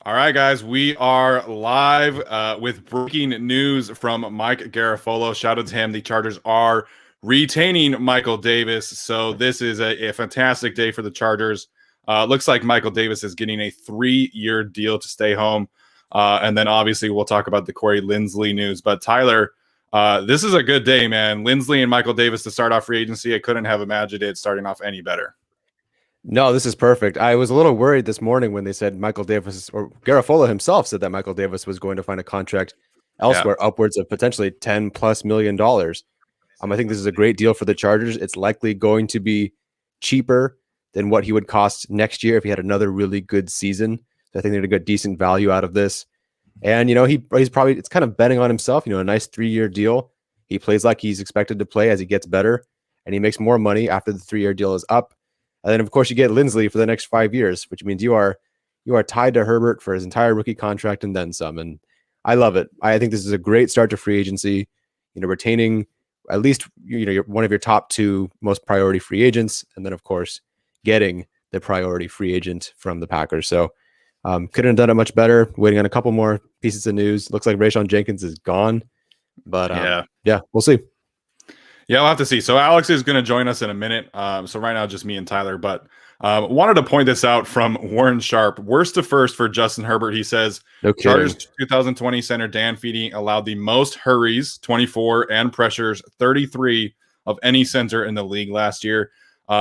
All right, guys, we are live with breaking news from Mike Garafolo. Shout out to him. The Chargers are retaining Michael Davis. So this is a fantastic day for the Chargers. Looks like Michael Davis is getting a 3-year deal to stay home. And then obviously we'll talk about the Corey Linsley news. But Tyler, this is a good day, man. Linsley and Michael Davis to start off free agency. I couldn't have imagined it starting off any better. No, this is perfect. I was a little worried this morning when they said Michael Davis, or Garafolo himself said that Michael Davis was going to find a contract elsewhere, upwards of potentially $10+ million. I think this is a great deal for the Chargers. It's likely going to be cheaper than what he would cost next year if he had another really good season. So I think they're going to get decent value out of this. And, he's probably, it's kind of betting on himself, a nice 3-year deal. He plays like he's expected to play as he gets better, and he makes more money after the 3-year deal is up. And then, of course, you get Linsley for the next 5 years, which means you are tied to Herbert for his entire rookie contract and then some. And I love it. I think this is a great start to free agency. Retaining at least one of your top 2 most priority free agents, and then, of course, getting the priority free agent from the Packers. So couldn't have done it much better. Waiting on a couple more pieces of news. Looks like Rayshon Jenkins is gone, but yeah, we'll see. Yeah, we'll have to see. So Alex is going to join us in a minute. So right now, just me and Tyler. But wanted to point this out from Warren Sharp. Worst to first for Justin Herbert. He says, Chargers 2020 center Dan Feedy allowed the most hurries, 24, and pressures, 33 of any center in the league last year.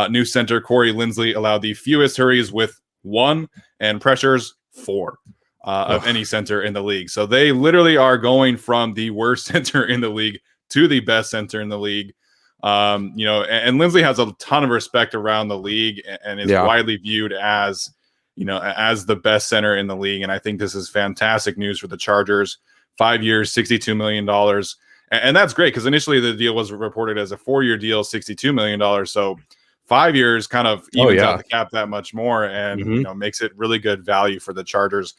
New center Corey Linsley allowed the fewest hurries with 1 and pressures 4 of any center in the league. So they literally are going from the worst center in the league to the best center in the league. And Linsley has a ton of respect around the league and is widely viewed as, as the best center in the league. And I think this is fantastic news for the Chargers. 5 years, $62 million. And that's great because initially the deal was reported as a 4-year deal, $62 million. So 5 years kind of evens out the cap that much more and, makes it really good value for the Chargers.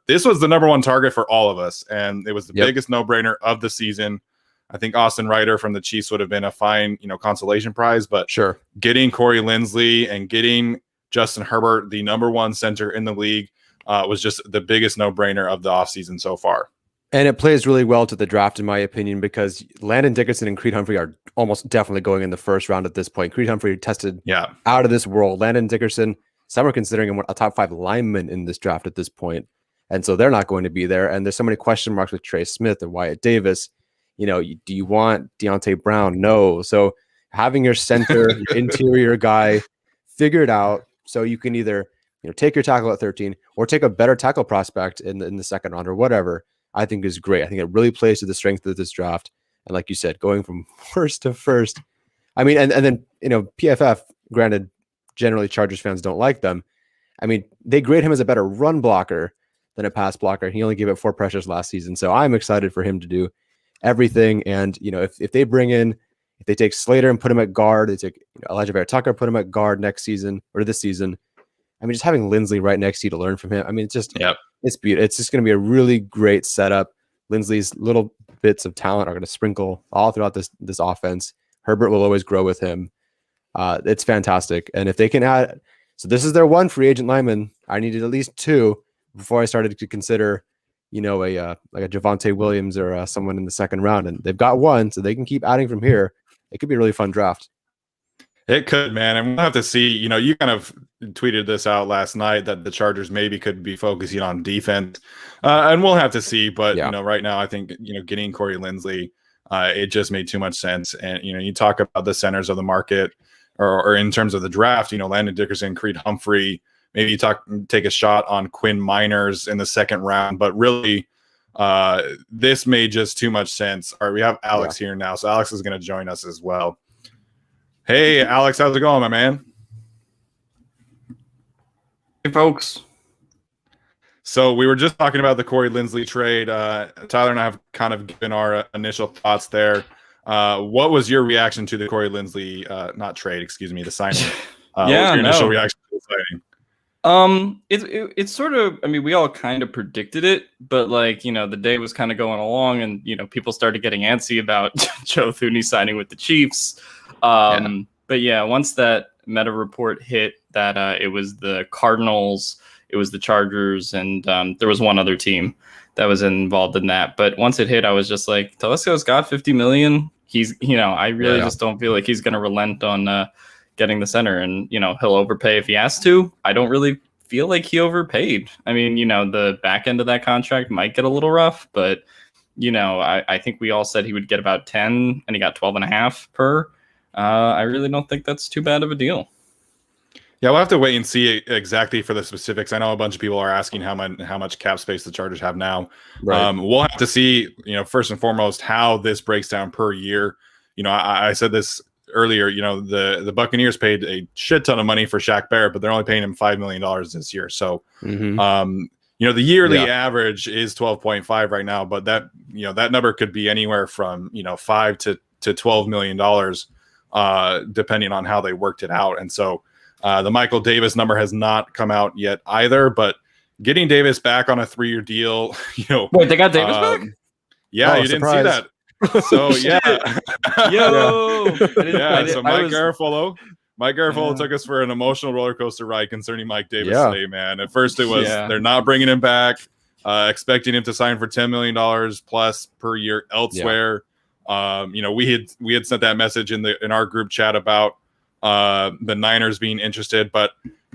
This was the number one target for all of us. And it was the biggest no-brainer of the season. I think Austin Ryder from the Chiefs would have been a fine, consolation prize, but getting Corey Linsley and getting Justin Herbert, the number 1 center in the league, was just the biggest no-brainer of the offseason so far. And it plays really well to the draft, in my opinion, because Landon Dickerson and Creed Humphrey are almost definitely going in the first round at this point. Creed Humphrey tested out of this world. Landon Dickerson, some are considering him a top 5 lineman in this draft at this point. And so they're not going to be there. And there's so many question marks with Trey Smith and Wyatt Davis. Do you want Deontay Brown? No. So having your center, your interior guy figured out so you can either take your tackle at 13 or take a better tackle prospect in the second round or whatever, I think is great. I think it really plays to the strength of this draft. And like you said, going from worst to first. I mean, and then, PFF, granted, generally Chargers fans don't like them. I mean, they grade him as a better run blocker than a pass blocker. He only gave it 4 pressures last season. So I'm excited for him to do everything. And, if they take Slater and put him at guard, they take Elijah Vera Tucker, put him at guard next season or this season. I mean, just having Linsley right next to you to learn from him. I mean, it's just, it's beautiful. It's just going to be a really great setup. Linsley's little bits of talent are going to sprinkle all throughout this offense. Herbert will always grow with him. It's fantastic. And if they can add, so this is their 1 free agent lineman. I needed at least 2 before I started to consider, a Javonte Williams or someone in the second round, and they've got 1, so they can keep adding from here. It could be a really fun draft. It could, man. And we'll have to see, you kind of tweeted this out last night that the Chargers maybe could be focusing on defense. And we'll have to see. But, right now, I think, getting Corey Linsley, it just made too much sense. And, you talk about the centers of the market or in terms of the draft, Landon Dickerson, Creed Humphrey, maybe you take a shot on Quinn Miners in the second round. But really, this made just too much sense. All right, we have Alex here now. So Alex is going to join us as well. Hey, Alex, how's it going, my man? Hey, folks. So we were just talking about the Corey Linsley trade. Tyler and I have kind of given our initial thoughts there. What was your reaction to the Corey Linsley, not trade, excuse me, the signing? What was your initial reaction to the signing? It's sort of, I mean, we all kind of predicted it, but the day was kind of going along and, people started getting antsy about Joe Thuney signing with the Chiefs. But once that meta report hit that it was the Cardinals, it was the Chargers, and there was one other team that was involved in that. But once it hit, I was just like, Telesco's got $50 million. He's, I really just don't feel like he's going to relent on getting the center, and he'll overpay if he has to. I don't really feel like he overpaid. I mean, the back end of that contract might get a little rough, but I think we all said he would get about 10, and he got 12.5 per. I really don't think that's too bad of a deal. Yeah, we'll have to wait and see exactly for the specifics. I know a bunch of people are asking how much cap space the Chargers have now. Right. We'll have to see, first and foremost, how this breaks down per year. I said this earlier, the Buccaneers paid a shit ton of money for Shaq Barrett, but they're only paying him $5 million this year. So, the yearly average is 12.5 right now, but that number could be anywhere from, $5 to $12 million, depending on how they worked it out. And so, the Michael Davis number has not come out yet either, but getting Davis back on a 3-year deal, Wait, they got Davis back? Yeah, you surprise. Didn't see that. So yeah. Yo. So Mike Garafolo took us for an emotional roller coaster ride concerning Mike Davis today, man. At first it was they're not bringing him back, expecting him to sign for $10 million plus per year elsewhere. We had sent that message in our group chat about the Niners being interested, but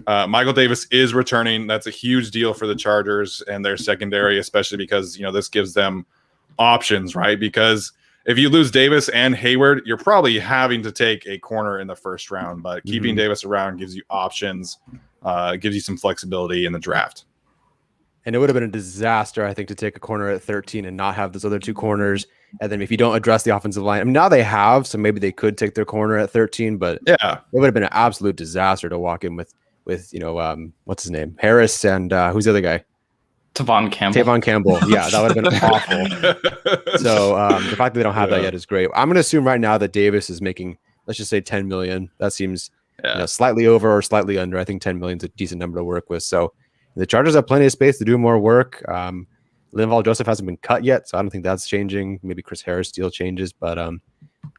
Michael Davis is returning. That's a huge deal for the Chargers and their secondary, especially because this gives them options, right? Because if you lose Davis and Hayward, you're probably having to take a corner in the first round, but keeping Davis around gives you options, gives you some flexibility in the draft. And it would have been a disaster, I think, to take a corner at 13 and not have those other two corners. And then if you don't address the offensive line, I mean, now they have, so maybe they could take their corner at 13, but it would have been an absolute disaster to walk in with what's his name? Harris and who's the other guy? Tavon Campbell. Yeah, that would have been awful. So the fact that they don't have that yet is great. I'm going to assume right now that Davis is making, let's just say 10 million. That seems slightly over or slightly under. I think 10 million is a decent number to work with. So the Chargers have plenty of space to do more work. Linval Joseph hasn't been cut yet, so I don't think that's changing. Maybe Chris Harris deal changes, but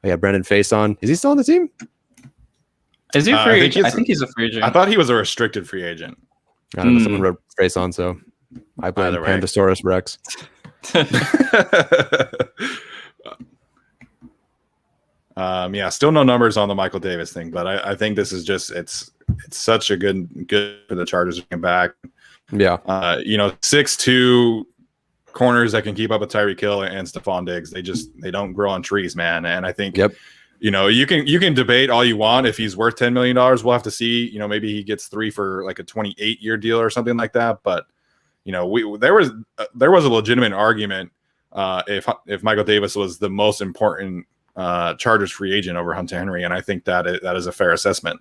Brendan Faison. Is he still on the team? Is he a free agent? I think he's a free agent. I thought he was a restricted free agent. I don't know. Someone wrote Faison, so I blame Pandasaurus Rex. Still no numbers on the Michael Davis thing, but I think this is just it's such a good for the Chargers to come back. 6'2" corners that can keep up with Tyreek Hill and Stephon Diggs. They don't grow on trees, man. And I think you can debate all you want if he's worth $10 million. We'll have to see. Maybe he gets 3 for like a 28-year deal or something like that. But there was a legitimate argument if Michael Davis was the most important Chargers free agent over Hunter Henry, and I think that is a fair assessment.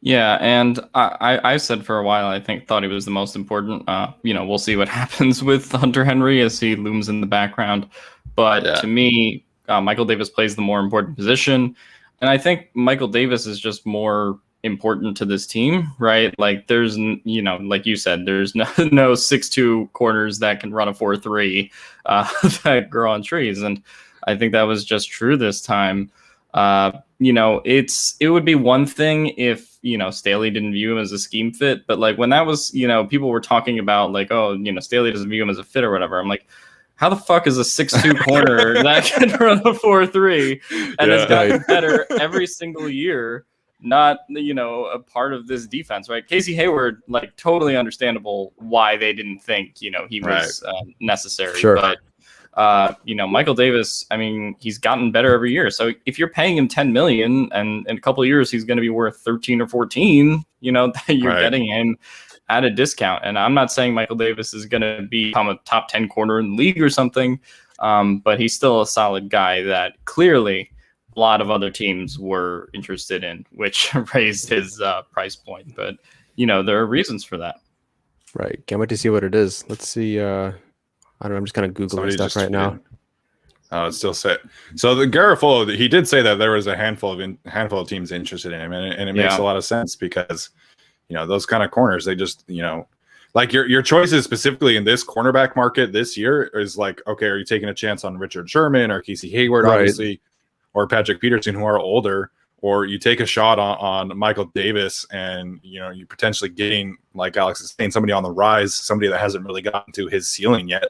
Yeah, and I said for a while thought he was the most important. We'll see what happens with Hunter Henry as he looms in the background. But to me, Michael Davis plays the more important position, and I think Michael Davis is just more important to this team, right? Like there's, like you said, there's no 6'2" corners that can run a 4.3 that grow on trees, and I think that was just true this time. It would be one thing if, Staley didn't view him as a scheme fit, but like when that was, people were talking about like, Staley doesn't view him as a fit or whatever. I'm like, how the fuck is a 6'2" corner that can run a 4.3 and has gotten better every single year? Not, a part of this defense, right? Casey Hayward, like totally understandable why they didn't think, he was necessary. Sure. But Michael Davis, I mean, he's gotten better every year. So if you're paying him $10 million and in a couple of years he's going to be worth 13 or 14, you're getting him at a discount. And I'm not saying Michael Davis is going to become a top 10 corner in the league or something, but he's still a solid guy that clearly a lot of other teams were interested in, which raised his price point. But, there are reasons for that. Right. Can't wait to see what it is. Let's see. I don't know. I'm just kind of Googling stuff right now. Oh, it's still set. So the Garafolo, he did say that there was a handful of teams interested in him, and it makes a lot of sense because, those kind of corners, they just, like your choices specifically in this cornerback market this year is like, okay, are you taking a chance on Richard Sherman or Casey Hayward, obviously, or Patrick Peterson, who are older, or you take a shot on Michael Davis, and you're potentially getting, like Alex is saying, somebody on the rise, somebody that hasn't really gotten to his ceiling yet.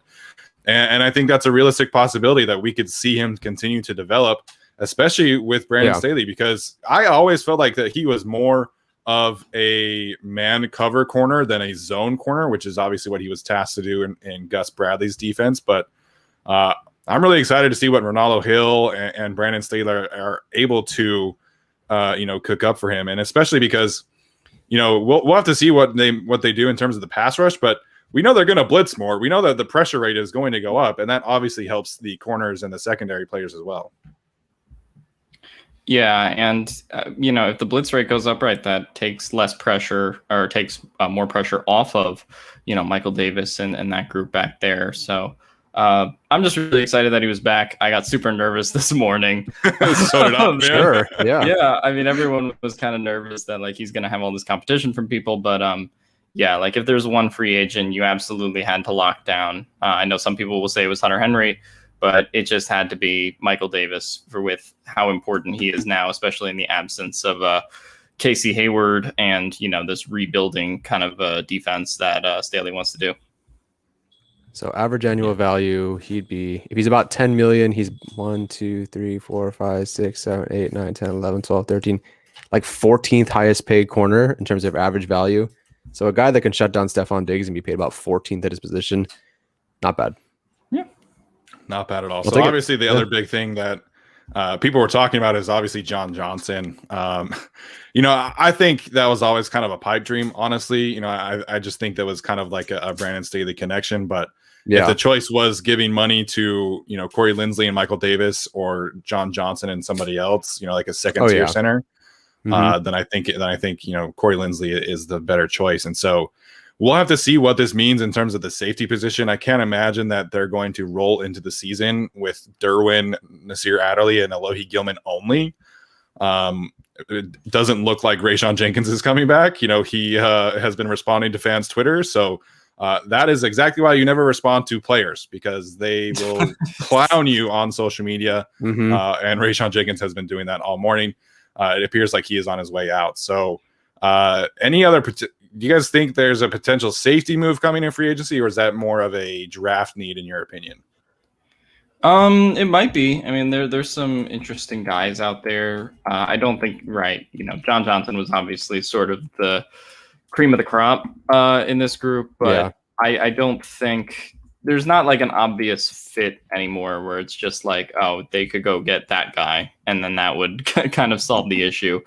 And I think that's a realistic possibility that we could see him continue to develop, especially with Brandon Staley, because I always felt like that he was more of a man cover corner than a zone corner, which is obviously what he was tasked to do in Gus Bradley's defense. But I'm really excited to see what Ronaldo Hill and Brandon Staley are able to, cook up for him. And especially because, we'll have to see what they do in terms of the pass rush, but we know they're going to blitz more. We know that the pressure rate is going to go up, and that obviously helps the corners and the secondary players as well. Yeah, and if the blitz rate goes up, right, that takes less pressure, or takes more pressure off of, Michael Davis and that group back there. So I'm just really excited that he was back. I got super nervous this morning. So did I. Sure. Yeah. Yeah. I mean, everyone was kind of nervous that like he's gonna have all this competition from people, but yeah, like if there's one free agent you absolutely had to lock down. I know some people will say it was Hunter Henry, but it just had to be Michael Davis with how important he is now, especially in the absence of Casey Hayward and, this rebuilding kind of defense that Staley wants to do. So average annual value, he'd be, if he's about 10 million, he's 1, 2, 3, 4, 5, 6, 7, 8, 9, 10, 11, 12, 13, like 14th highest paid corner in terms of average value. So a guy that can shut down Stephon Diggs and be paid about 14th at his position, not bad. Not bad at all. So obviously the other big thing that people were talking about is obviously John Johnson. I think that was always kind of a pipe dream, honestly. I just think that was kind of like a Brandon Staley connection. But if the choice was giving money to, Corey Linsley and Michael Davis, or John Johnson and somebody else, like a second tier center, then I think Corey Linsley is the better choice. And so we'll have to see what this means in terms of the safety position. I can't imagine that they're going to roll into the season with Derwin, Nasir Adderley, and Alohi Gilman only. It doesn't look like Rayshawn Jenkins is coming back. He has been responding to fans' Twitter. So that is exactly why you never respond to players, because they will clown you on social media. And Rayshawn Jenkins has been doing that all morning. It appears like he is on his way out. So do you guys think there's a potential safety move coming in free agency, or is that more of a draft need in your opinion? It might be. I mean, there's some interesting guys out there. I don't think, John Johnson was obviously sort of the cream of the crop in this group, but I don't think there's not like an obvious fit anymore where it's just like, oh, they could go get that guy and then that would kind of solve the issue.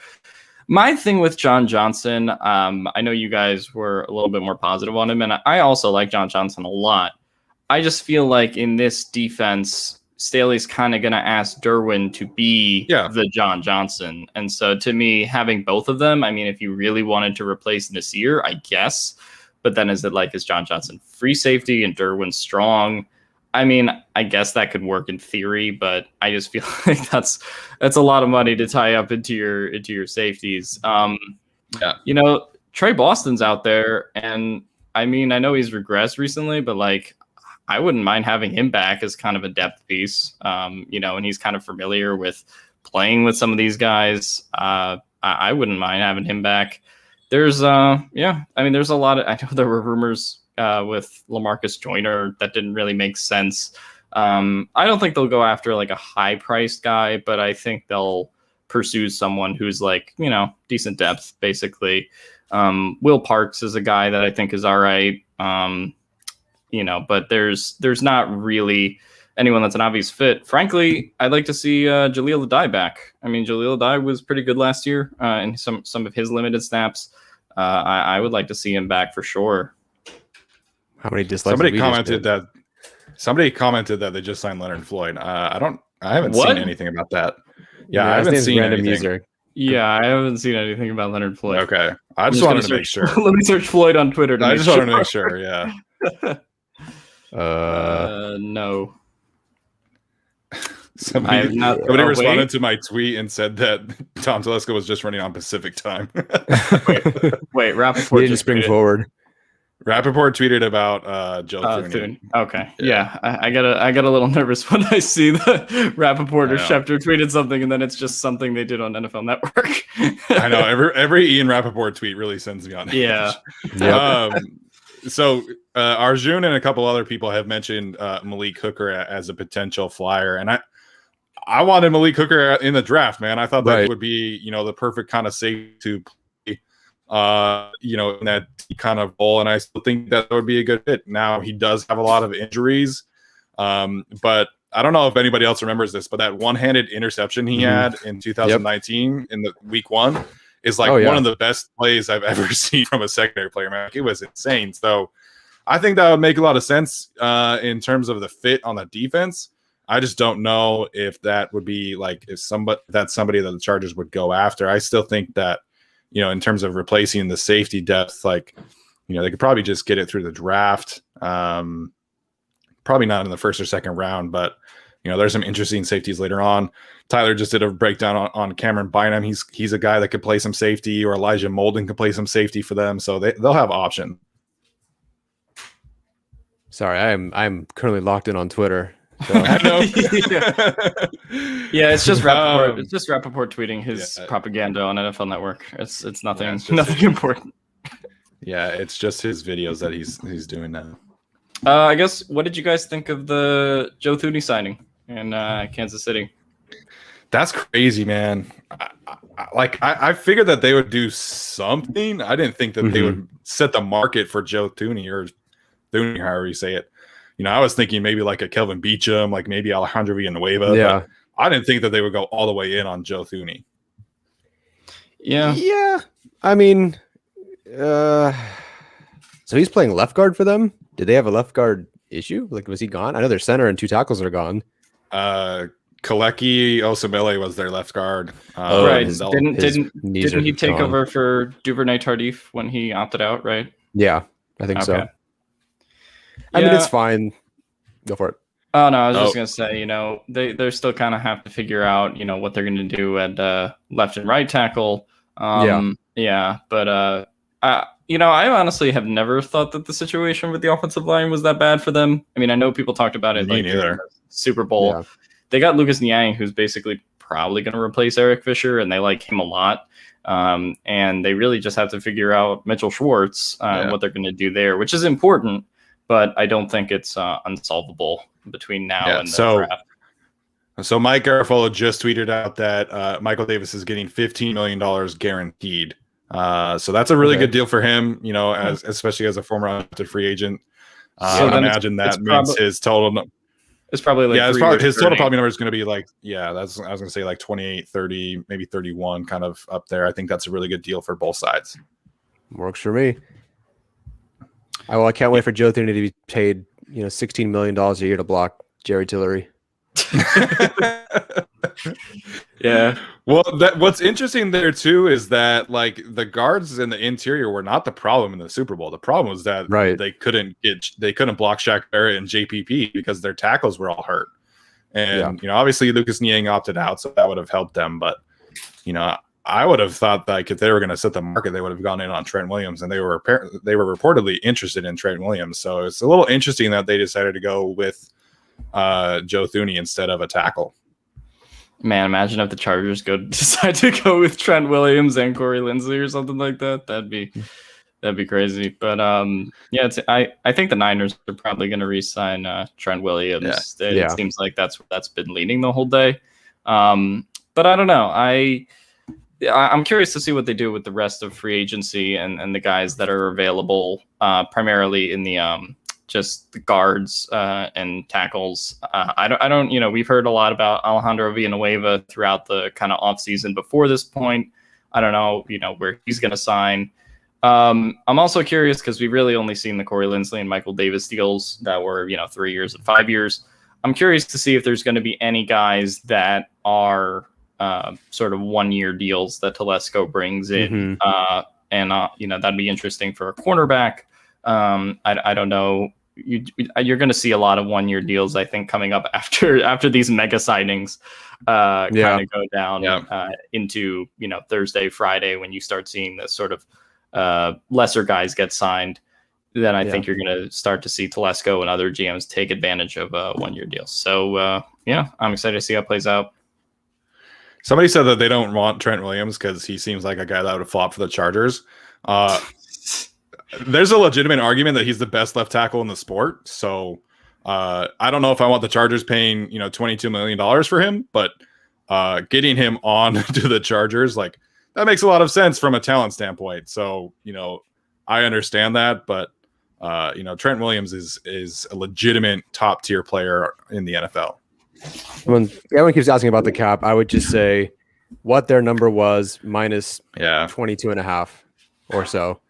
My thing with John Johnson, I know you guys were a little bit more positive on him, and I also like John Johnson a lot. I just feel like in this defense, Staley's kind of going to ask Derwin to be the John Johnson. And so to me, having both of them, I mean, if you really wanted to replace Nasir, I guess. But then is John Johnson free safety and Derwin strong? I mean, I guess that could work in theory, but I just feel like that's a lot of money to tie up into your safeties. Trey Boston's out there, and I mean, I know he's regressed recently, but like, I wouldn't mind having him back as kind of a depth piece. And he's kind of familiar with playing with some of these guys. I wouldn't mind having him back. There's there's a lot of, I know there were rumors with LaMarcus Joyner that didn't really make sense. I don't think they'll go after like a high priced guy, but I think they'll pursue someone who's like, decent depth, basically. Will Parks is a guy that I think is all right. But there's not really anyone that's an obvious fit. Frankly, I'd like to see Jaleel Adai back. I mean, Jaleel Adai was pretty good last year in some of his limited snaps. I would like to see him back for sure. How many dislikes? Somebody commented that they just signed Leonard Floyd. I haven't seen anything about that. Yeah, I haven't seen anything. User. Yeah, I haven't seen anything about Leonard Floyd. Okay, I just wanted to make sure. Let me search Floyd on Twitter. I just wanted to make sure. Yeah. No. Somebody responded to my tweet and said that Tom Telesco was just running on Pacific time. wait, Rappaport just spring forward. Rappaport tweeted about Joe Thuney. Okay, yeah. I got a little nervous when I see the Rappaport or Schefter tweeted something, and then it's just something they did on NFL Network. I know every Ian Rappaport tweet really sends me on edge. Yeah. So Arjun and a couple other people have mentioned Malik Hooker as a potential flyer, and I wanted Malik Hooker in the draft, man. I thought that would be, the perfect kind of safety to play, in that kind of role, and I still think that would be a good fit. Now he does have a lot of injuries, but I don't know if anybody else remembers this, but that one-handed interception he had in 2019 in the week 1 is like one of the best plays I've ever seen from a secondary player, man. It was insane. So I think that would make a lot of sense in terms of the fit on the defense. I just don't know if that would be like that's somebody that the Chargers would go after. I still think that, in terms of replacing the safety depth, they could probably just get it through the draft. Probably not in the first or second round, but there's some interesting safeties later on. Tyler just did a breakdown on Cameron Bynum. He's a guy that could play some safety, or Elijah Molden could play some safety for them. So they'll have options. Sorry, I'm currently locked in on Twitter. So. I know. Yeah, it's just Rappaport. It's just Rappaport tweeting his propaganda on NFL Network. It's nothing nothing important. Yeah, it's just his videos that he's doing now. I guess, what did you guys think of the Joe Thuney signing in Kansas City? That's crazy, man. I figured that they would do something. I didn't think that they would set the market for Joe Thuney, or Thuney, however you say it. I was thinking maybe like a Kelvin Beachum, like maybe Alejandro Villanueva. Yeah. But I didn't think that they would go all the way in on Joe Thuney. Yeah. Yeah. I mean, so he's playing left guard for them. Did they have a left guard issue? Like, was he gone? I know their center and 2 tackles are gone. Kaleki Osemele was their left guard. Right. Didn't he take over for Duvernay Tardif when he opted out, right? Yeah, I think so. I mean, it's fine. Go for it. Oh, no, I was just going to say, they still kind of have to figure out, what they're going to do at left and right tackle. But I honestly have never thought that the situation with the offensive line was that bad for them. I mean, I know people talked about it Me neither. Super Bowl. Yeah. They got Lucas Niang, who's basically probably going to replace Eric Fisher, and they like him a lot. And they really just have to figure out Mitchell Schwartz, what they're going to do there, which is important. But I don't think it's unsolvable between now and the draft. So Mike Garafolo just tweeted out that Michael Davis is getting $15 million guaranteed. So that's a really good deal for him, especially as a former undrafted free agent. I imagine that means his total. It's probably like his total probably number is going to be like, I was going to say like 28, 30, maybe 31, kind of up there. I think that's a really good deal for both sides. Works for me. I can't wait for Joe Thuney to be paid, $16 million a year to block Jerry Tillery. Yeah. Well, what's interesting there too is that like the guards in the interior were not the problem in the Super Bowl. The problem was that they couldn't block Shaq Barrett and JPP because their tackles were all hurt. And obviously Lucas Niang opted out, so that would have helped them. But I would have thought like if they were going to set the market, they would have gone in on Trent Williams, and they were reportedly interested in Trent Williams. So it's a little interesting that they decided to go with Joe Thuney instead of a tackle. Man, imagine if the Chargers decide to go with Trent Williams and Corey Linsley or something like that. That'd be crazy. But I think the Niners are probably going to re-sign Trent Williams. It seems like that's been leaning the whole day. But I don't know. I'm curious to see what they do with the rest of free agency and the guys that are available, primarily in the just the guards and tackles. I don't. We've heard a lot about Alejandro Villanueva throughout the kind of off season before this point. I don't know, where he's going to sign. I'm also curious because we've really only seen the Corey Linsley and Michael Davis deals that were 3 years and 5 years. I'm curious to see if there's going to be any guys that are sort of 1 year deals that Telesco brings in. And that'd be interesting for a cornerback. I don't know. You're going to see a lot of 1 year deals, I think, coming up after these mega signings kind of go down into Thursday, Friday, when you start seeing this sort of lesser guys get signed. then I think you're going to start to see Telesco and other GMs take advantage of one-year deals. So, I'm excited to see how it plays out. Somebody said that they don't want Trent Williams because he seems like a guy that would flop for the Chargers. There's a legitimate argument that he's the best left tackle in the sport. So I don't know if I want the Chargers paying, $22 million for him, but getting him on to the Chargers, like, that makes a lot of sense from a talent standpoint. So, I understand that, but Trent Williams is a legitimate top tier player in the NFL. When everyone keeps asking about the cap, I would just say what their number was minus 22.5 or so,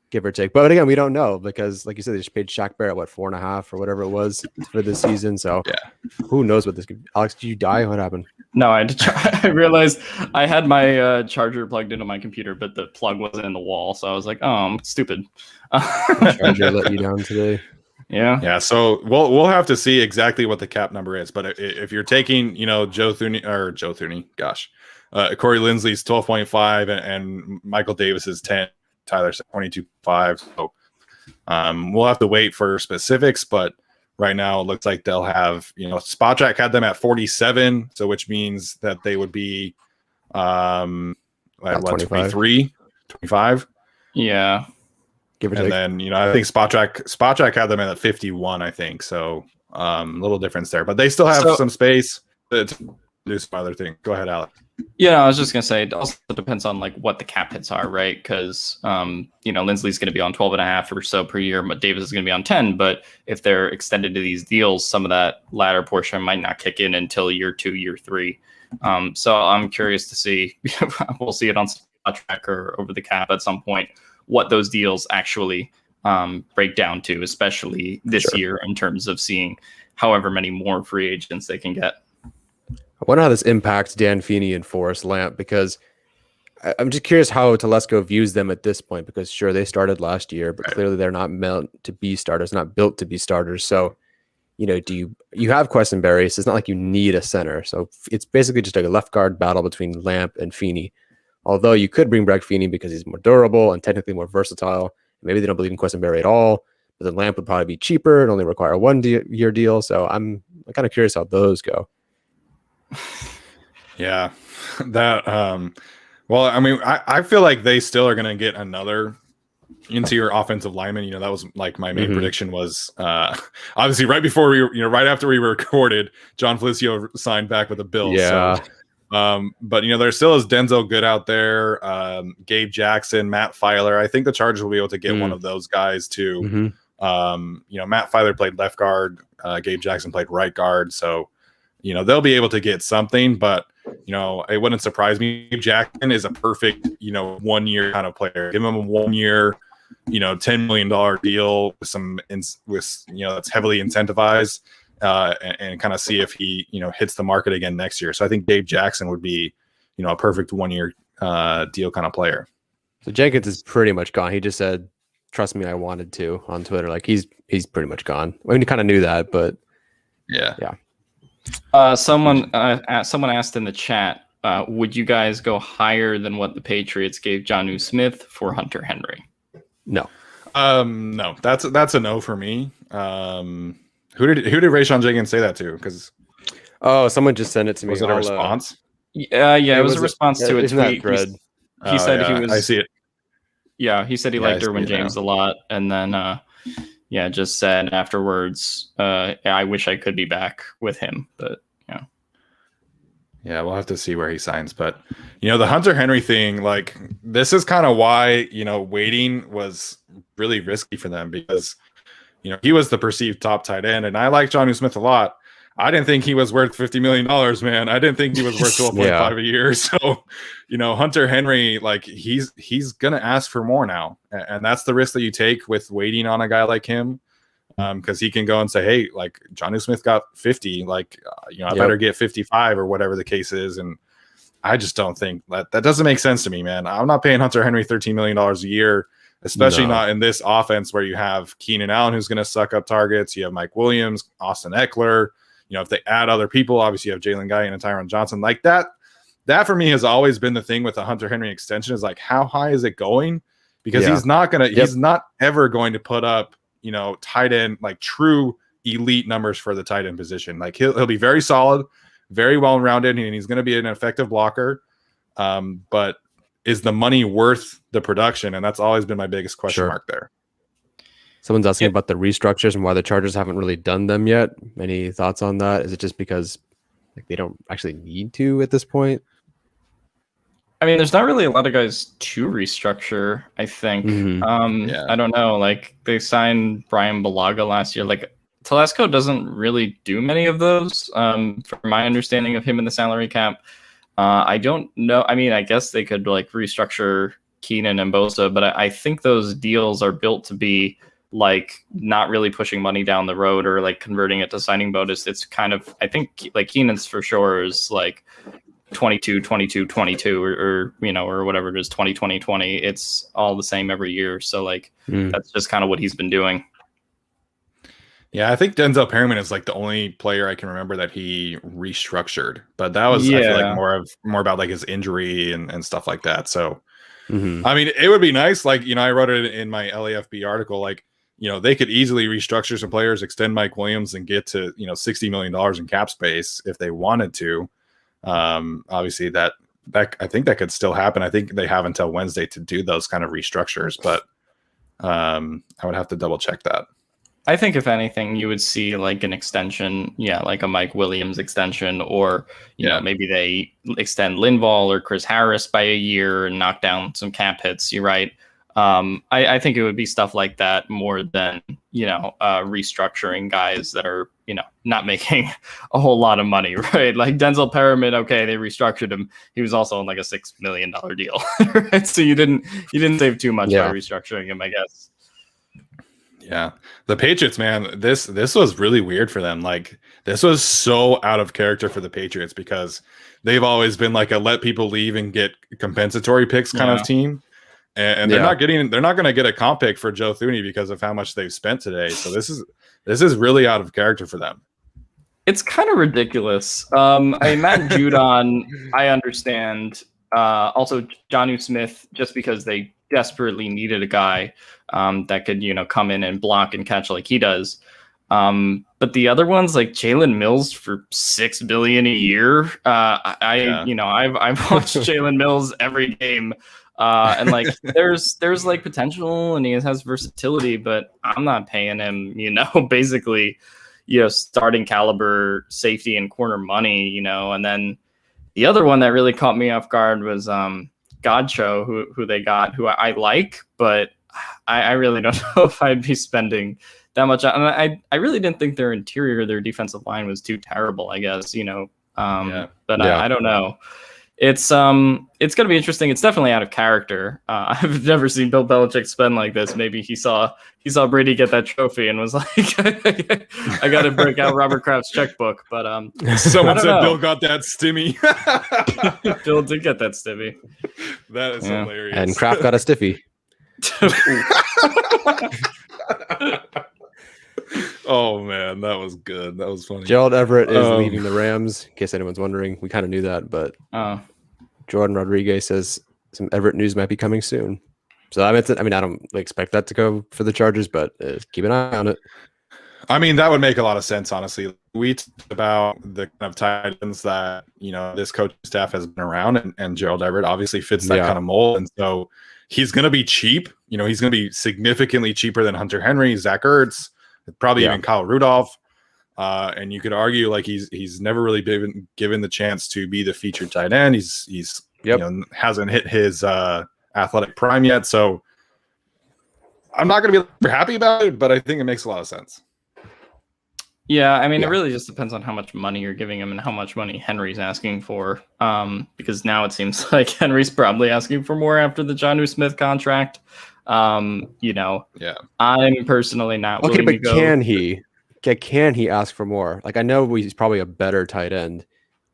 give or take. But again, we don't know because, like you said, they just paid Shaq Barrett, 4.5 or whatever it was for this season. So who knows what this could be. Alex, did you die? What happened? No, I had to try. I realized I had my charger plugged into my computer, but the plug wasn't in the wall. So I was like, oh, I'm stupid. Charger let you down today. Yeah. So we'll have to see exactly what the cap number is. But if you're taking, Corey Linsley's 12.5 and Michael Davis's 10, Tyler's 22.5. So we'll have to wait for specifics. But right now, it looks like they'll have, Spot Track had them at 47, so which means that they would be, 23, 25. Yeah. Give or take. And then, I think Spot Track had them at 51, I think. So a little difference there, but they still have some space to do some other things. Go ahead, Alex. Yeah, I was just going to say, it also depends on like what the cap hits are, right? Because, Linsley's going to be on 12.5 or so per year, but Davis is going to be on 10. But if they're extended to these deals, some of that latter portion might not kick in until year 2, year 3. So I'm curious to see, we'll see it on Spot Track or over the cap at some point, what those deals actually break down to, especially this year in terms of seeing however many more free agents they can get. I wonder how this impacts Dan Feeney and Forrest Lamp, because I'm just curious how Telesco views them at this point, because sure, they started last year, but clearly they're not meant to be starters, not built to be starters. So, you have Questenberry, so it's not like you need a center. So it's basically just like a left guard battle between Lamp and Feeney. Although you could bring back Feeney because he's more durable and technically more versatile. Maybe they don't believe in Questenberry at all, but the Lamp would probably be cheaper and only require a 1-year deal. So I'm kind of curious how those go. Yeah, that well, I mean, I feel like they still are going to get another interior offensive lineman. That was like my main prediction was obviously right before right after we recorded, John Felicio signed back with the Bills. So, but there still is Denzel Good out there, Gabe Jackson, Matt Filer. I think the Chargers will be able to get one of those guys too. Matt Filer played left guard, Gabe Jackson played right guard, so they'll be able to get something, but it wouldn't surprise me. Jackson is a perfect, 1-year kind of player. Give him a 1-year, $10 million deal with some, that's heavily incentivized, and kind of see if he, hits the market again next year. So I think Dave Jackson would be, a perfect 1-year deal kind of player. So Jenkins is pretty much gone. He just said, "Trust me, I wanted to" on Twitter. Like he's pretty much gone. I mean, you kind of knew that, but yeah. Someone asked in the chat, would you guys go higher than what the Patriots gave Jonnu Smith for Hunter Henry? No. No, that's a no for me. Who did Rayshawn Jenkins say that to? Because someone just sent it to me. Was it a response? It was a response to a tweet. Thread. He said he was. I see it. Yeah, he said he liked Derwin James a lot, and then just said afterwards, I wish I could be back with him, but yeah, we'll have to see where he signs. But the Hunter Henry thing, like this is kind of why waiting was really risky for them, because he was the perceived top tight end, and I like Jonnu Smith a lot. I didn't think he was worth $50 million, man. I didn't think he was worth 12.5 a year. So, Hunter Henry, like he's gonna ask for more now, and that's the risk that you take with waiting on a guy like him, because he can go and say, "Hey, like Jonnu Smith got 50, like I better get 55 or whatever the case is." And I just don't think that doesn't make sense to me, man. I'm not paying Hunter Henry $13 million a year, especially not in this offense where you have Keenan Allen who's going to suck up targets. You have Mike Williams, Austin Eckler. If they add other people, obviously you have Jalen Guy and Tyron Johnson. Like that for me has always been the thing with the Hunter Henry extension is like, how high is it going? because he's not ever going to put up, tight end, like true elite numbers for the tight end position. Like he'll be very solid, very well rounded, and he's going to be an effective blocker. But is the money worth the production? And that's always been my biggest question mark there. Someone's asking about the restructures and why the Chargers haven't really done them yet. Any thoughts on that? Is it just because they don't actually need to at this point? I mean, there's not really a lot of guys to restructure, I think. I don't know. Like, they signed Brian Balaga last year. Like, Telesco doesn't really do many of those, from my understanding of him in the salary cap. I don't know. I mean, I guess they could, like, restructure Keenan and Bosa, but I think those deals are built to be, like, not really pushing money down the road or, like, converting it to signing bonus. It's kind of, I think, like, Keenan's for sure is, like, 22 or whatever it is, 20. It's all the same every year. So like that's just kind of what he's been doing. Yeah, I think Denzel Perryman is like the only player I can remember that he restructured, but that was I feel like more about like his injury and stuff like that. So I mean, it would be nice, like, I wrote it in my LAFB article, like, they could easily restructure some players, extend Mike Williams, and get to $60 million in cap space if they wanted to. Obviously that I think that could still happen. I think they have until Wednesday to do those kind of restructures, but I would have to double check that. I think if anything, you would see like an extension, like a Mike Williams extension, or maybe they extend Linval or Chris Harris by a year and knock down some cap hits. You're right. I think it would be stuff like that more than restructuring guys that are not making a whole lot of money, right? Like Denzel Perryman, okay, they restructured him. He was also on like a $6 million deal, right? So you didn't save too much by restructuring him, I guess. Yeah, the Patriots, man, this was really weird for them. Like this was so out of character for the Patriots because they've always been like a let people leave and get compensatory picks kind of team. And they're not going to get a comp pick for Joe Thuney because of how much they've spent today. So this is really out of character for them. It's kind of ridiculous. Matt Judon, I understand. Also, Jonnu Smith, just because they desperately needed a guy that could, come in and block and catch like he does. But the other ones, like Jalen Mills for $6 billion a year. I've watched Jalen Mills every game. And like there's like potential and he has versatility, but I'm not paying him, basically, starting caliber safety and corner money, and then the other one that really caught me off guard was Godcho, who they got, who I like, but I really don't know if I'd be spending that much. And I really didn't think their defensive line was too terrible, I guess, but I don't know. It's going to be interesting. It's definitely out of character. I've never seen Bill Belichick spend like this. Maybe he saw Brady get that trophy and was like, I got to break out Robert Kraft's checkbook. But someone said Bill got that stimmy. Bill did get that stimmy. That is hilarious. And Kraft got a stiffy. Oh man, that was good. That was funny. Gerald Everett is leaving the Rams, in case anyone's wondering. We kind of knew that, but Jordan Rodriguez says some Everett news might be coming soon. So I don't expect that to go for the Chargers, but keep an eye on it. I mean, that would make a lot of sense, honestly. We talked about the kind of tight ends that this coaching staff has been around, and Gerald Everett obviously fits that kind of mold, and so he's going to be cheap. He's going to be significantly cheaper than Hunter Henry, Zach Ertz, probably even Kyle Rudolph. And you could argue like he's never really been given the chance to be the featured tight end. He's hasn't hit his athletic prime yet. So I'm not going to be super happy about it, but I think it makes a lot of sense. Yeah, I mean, it really just depends on how much money you're giving him and how much money Henry's asking for. Because now it seems like Henry's probably asking for more after the Jonnu Smith contract. I'm personally not willing to go. Can he ask for more? Like, I know he's probably a better tight end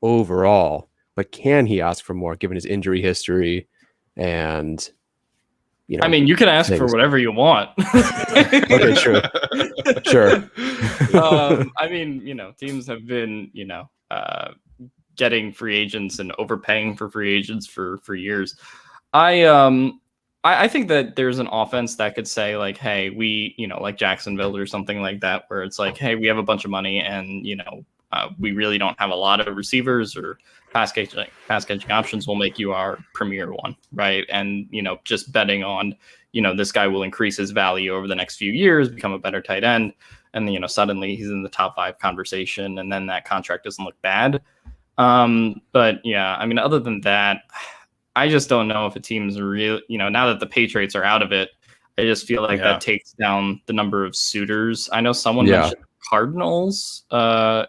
overall, but can he ask for more given his injury history and I mean, you can ask for whatever you want. Okay, sure. I mean, teams have been, getting free agents and overpaying for free agents for years. I I think that there's an offense that could say like, hey, we, like Jacksonville or something like that, where it's like, hey, we have a bunch of money and, we really don't have a lot of receivers or pass catching options. Will make you our premier one, right? And, just betting on, this guy will increase his value over the next few years, become a better tight end. And, suddenly he's in the top 5 conversation, and then that contract doesn't look bad. But yeah, I mean, other than that, I just don't know if a team's real, now that the Patriots are out of it, I just feel like that takes down the number of suitors. I know someone mentioned Cardinals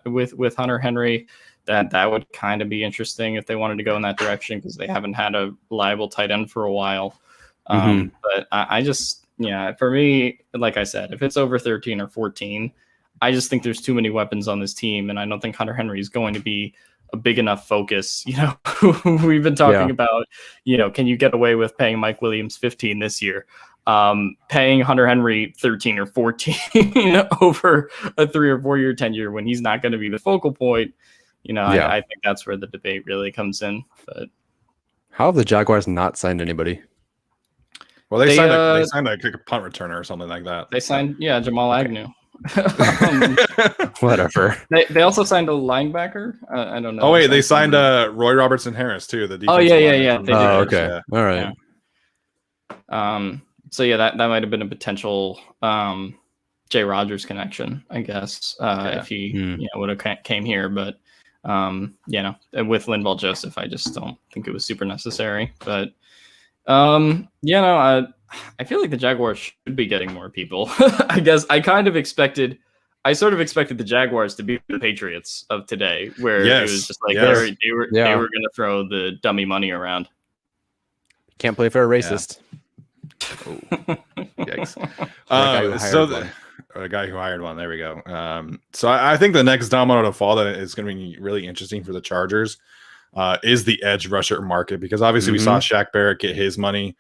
with Hunter Henry, that would kind of be interesting if they wanted to go in that direction, because they haven't had a reliable tight end for a while. But I just, for me, like I said, if it's over 13 or 14, I just think there's too many weapons on this team, and I don't think Hunter Henry is going to be a big enough focus. We've been talking about, can you get away with paying Mike Williams 15 this year? Paying Hunter Henry 13 or 14 over a 3 or 4 year tenure when he's not going to be the focal point. I think that's where the debate really comes in. But how have the Jaguars not signed anybody? Well, they signed a punt returner or something like that. They signed, Jamal Agnew. Whatever. They also signed a linebacker. I don't know. Oh wait, they signed Roy Robertson Harris too. The yeah. They did. Okay. Yeah. All right. Yeah. So that might have been a potential Jay Rogers connection, I guess, if he would have came here. But with Linval Joseph, I just don't think it was super necessary. But I feel like the Jaguars should be getting more people. I guess I sort of expected the Jaguars to be the Patriots of today, where it was just like they were going to throw the dummy money around. Can't play for a racist. Oh, yikes. A guy who hired one. There we go. So I think the next domino to fall that is going to be really interesting for the Chargers is the edge rusher market, because obviously we saw Shaq Barrett get his money.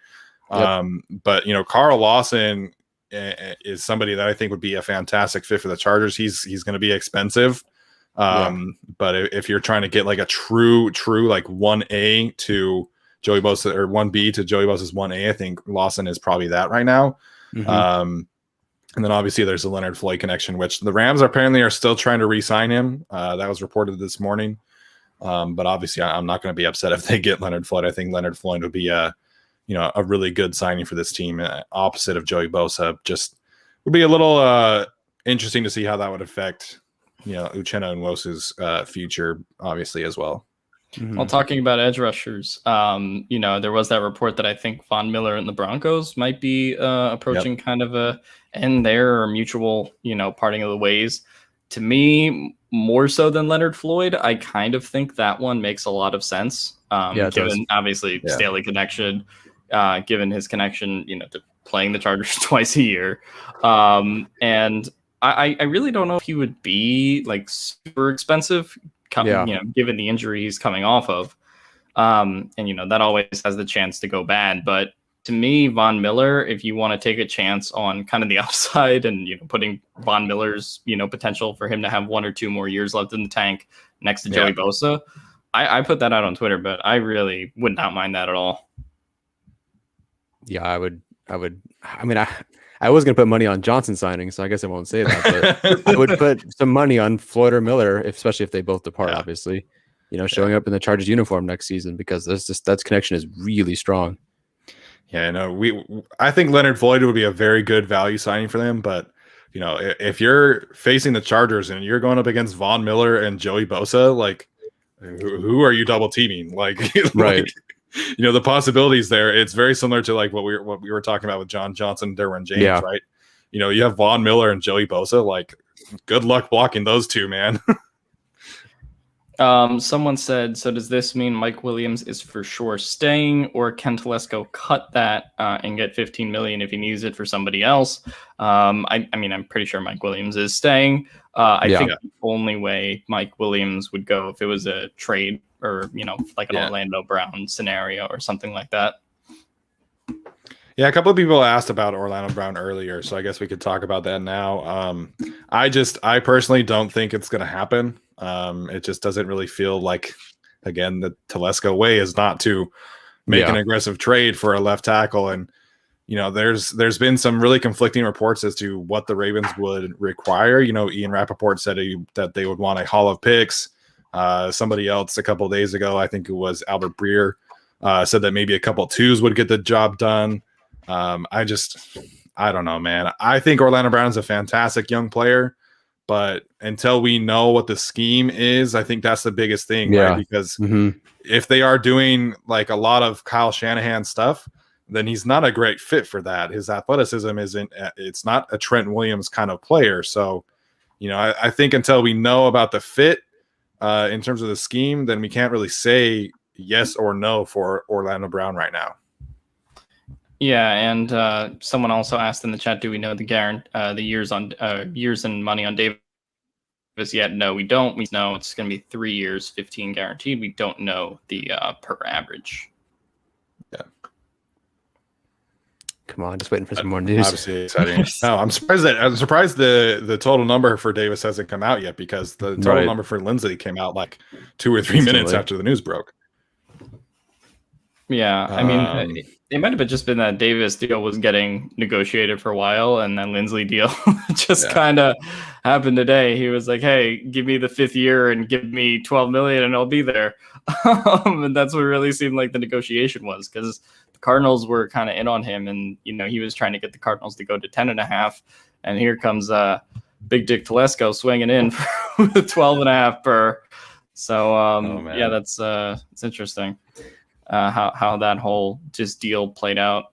But Carl Lawson is somebody that I think would be a fantastic fit for the Chargers. He's going to be expensive. But if you're trying to get like a true like 1A to Joey Bosa, or 1B to Joey Bosa's 1A, I think Lawson is probably that right now. And then obviously there's the Leonard Floyd connection, which the Rams apparently are still trying to re-sign him. That was reported this morning. But obviously I'm not going to be upset if they get Leonard Floyd. I think Leonard Floyd would be a really good signing for this team, opposite of Joey Bosa. Just would be a little interesting to see how that would affect, Uchenna Nwosu's future, obviously, as well. Well, talking about edge rushers, there was that report that I think Von Miller and the Broncos might be approaching kind of a end there, or mutual, parting of the ways. To me, more so than Leonard Floyd, I kind of think that one makes a lot of sense. Given obviously Staley connection, given his connection, to playing the Chargers twice a year. And I really don't know if he would be like super expensive, given the injury he's coming off of. And that always has the chance to go bad. But to me, Von Miller, if you want to take a chance on kind of the upside and, putting Von Miller's, potential for him to have 1 or 2 more years left in the tank next to Joey Bosa, I put that out on Twitter, but I really would not mind that at all. Yeah, I would. I mean, I was going to put money on Johnson signing, so I guess I won't say that. But I would put some money on Floyd or Miller, especially if they both depart, obviously. Showing up in the Chargers uniform next season, because that connection is really strong. Yeah, I think Leonard Floyd would be a very good value signing for them, but if you're facing the Chargers and you're going up against Von Miller and Joey Bosa, like who are you double teaming? Like, right. The possibilities there, it's very similar to like what we were talking about with John Johnson, Derwin James, right? You have Von Miller and Joey Bosa, like good luck blocking those two, man. Someone said, so does this mean Mike Williams is for sure staying, or can Telesco cut that and get $15 million if he needs it for somebody else? I mean, I'm pretty sure Mike Williams is staying. I think the only way Mike Williams would go if it was a trade, or like an Orlando Brown scenario or something like that. Yeah, a couple of people asked about Orlando Brown earlier, so I guess we could talk about that now. I personally don't think it's going to happen. It just doesn't really feel like, again, the Telesco way is not to make an aggressive trade for a left tackle. And there's been some really conflicting reports as to what the Ravens would require. Ian Rappaport said that they would want a haul of picks. Somebody else a couple of days ago, I think it was Albert Breer, said that maybe a couple twos would get the job done. I don't know, man. I think Orlando Brown is a fantastic young player, but until we know what the scheme is, I think that's the biggest thing, right? Because if they are doing like a lot of Kyle Shanahan stuff, then he's not a great fit for that. His athleticism it's not a Trent Williams kind of player. So, I think until we know about the fit in terms of the scheme, then we can't really say yes or no for Orlando Brown right now. Yeah, and someone also asked in the chat, do we know the years and money on Davis yet? No, we don't. We know it's going to be 3 years, 15 guaranteed. We don't know the per average. Yeah. Come on, just waiting for some more news. Obviously exciting. No, I'm surprised the total number for Davis hasn't come out yet, because the total number for Linsley came out like 2 or 3 minutes after the news broke. Yeah, I mean, it might have just been that Davis deal was getting negotiated for a while, and then Linsley deal just kind of happened today. He was like, "Hey, give me the 5th year and give me $12 million, and I'll be there." And that's what really seemed like the negotiation was, because the Cardinals were kind of in on him, and he was trying to get the Cardinals to go to 10.5, and here comes Big Dick Telesco swinging in for 12.5 per. So yeah, that's it's interesting. How that whole just deal played out.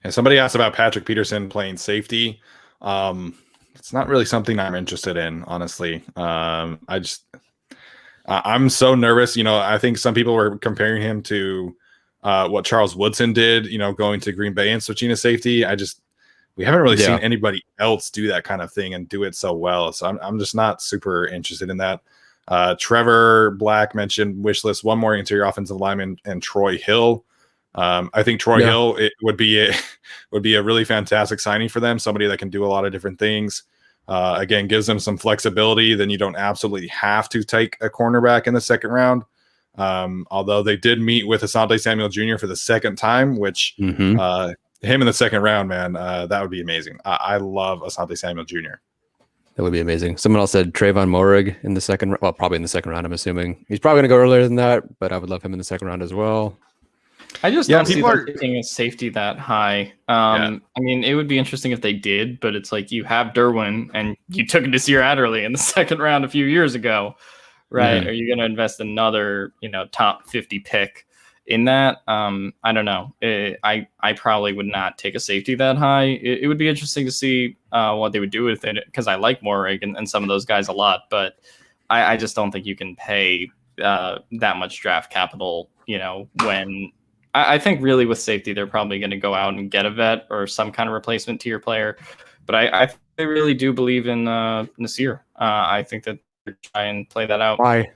And somebody asked about Patrick Peterson playing safety. It's not really something I'm interested in, honestly. I'm so nervous. I think some people were comparing him to what Charles Woodson did, going to Green Bay and switching to safety. We haven't really seen anybody else do that kind of thing and do it so well. So I'm just not super interested in that. Trevor Black mentioned wish list one more interior offensive lineman and Troy Hill. I think Troy Hill would be a really fantastic signing for them. Somebody that can do a lot of different things. Again, gives them some flexibility. Then you don't absolutely have to take a cornerback in the second round. Although they did meet with Asante Samuel Jr. for the second time, which him in the second round, man, that would be amazing. I love Asante Samuel Jr. That would be amazing. Someone else said Trayvon Moehrig in the second. Well, probably in the second round. I'm assuming he's probably going to go earlier than that, but I would love him in the second round as well. I just don't see them taking a safety that high. I mean, it would be interesting if they did, but it's like you have Derwin and you took Nasir Adderley in the second round a few years ago, right? Are you going to invest another, top 50 pick in that? I don't know. I probably would not take a safety that high. It would be interesting to see what they would do with it, because I like Moehrig and some of those guys a lot, but I just don't think you can pay that much draft capital, when I think really with safety, they're probably going to go out and get a vet or some kind of replacement to your player. But I really do believe in Nasir. I think that they're trying and play that out. Why?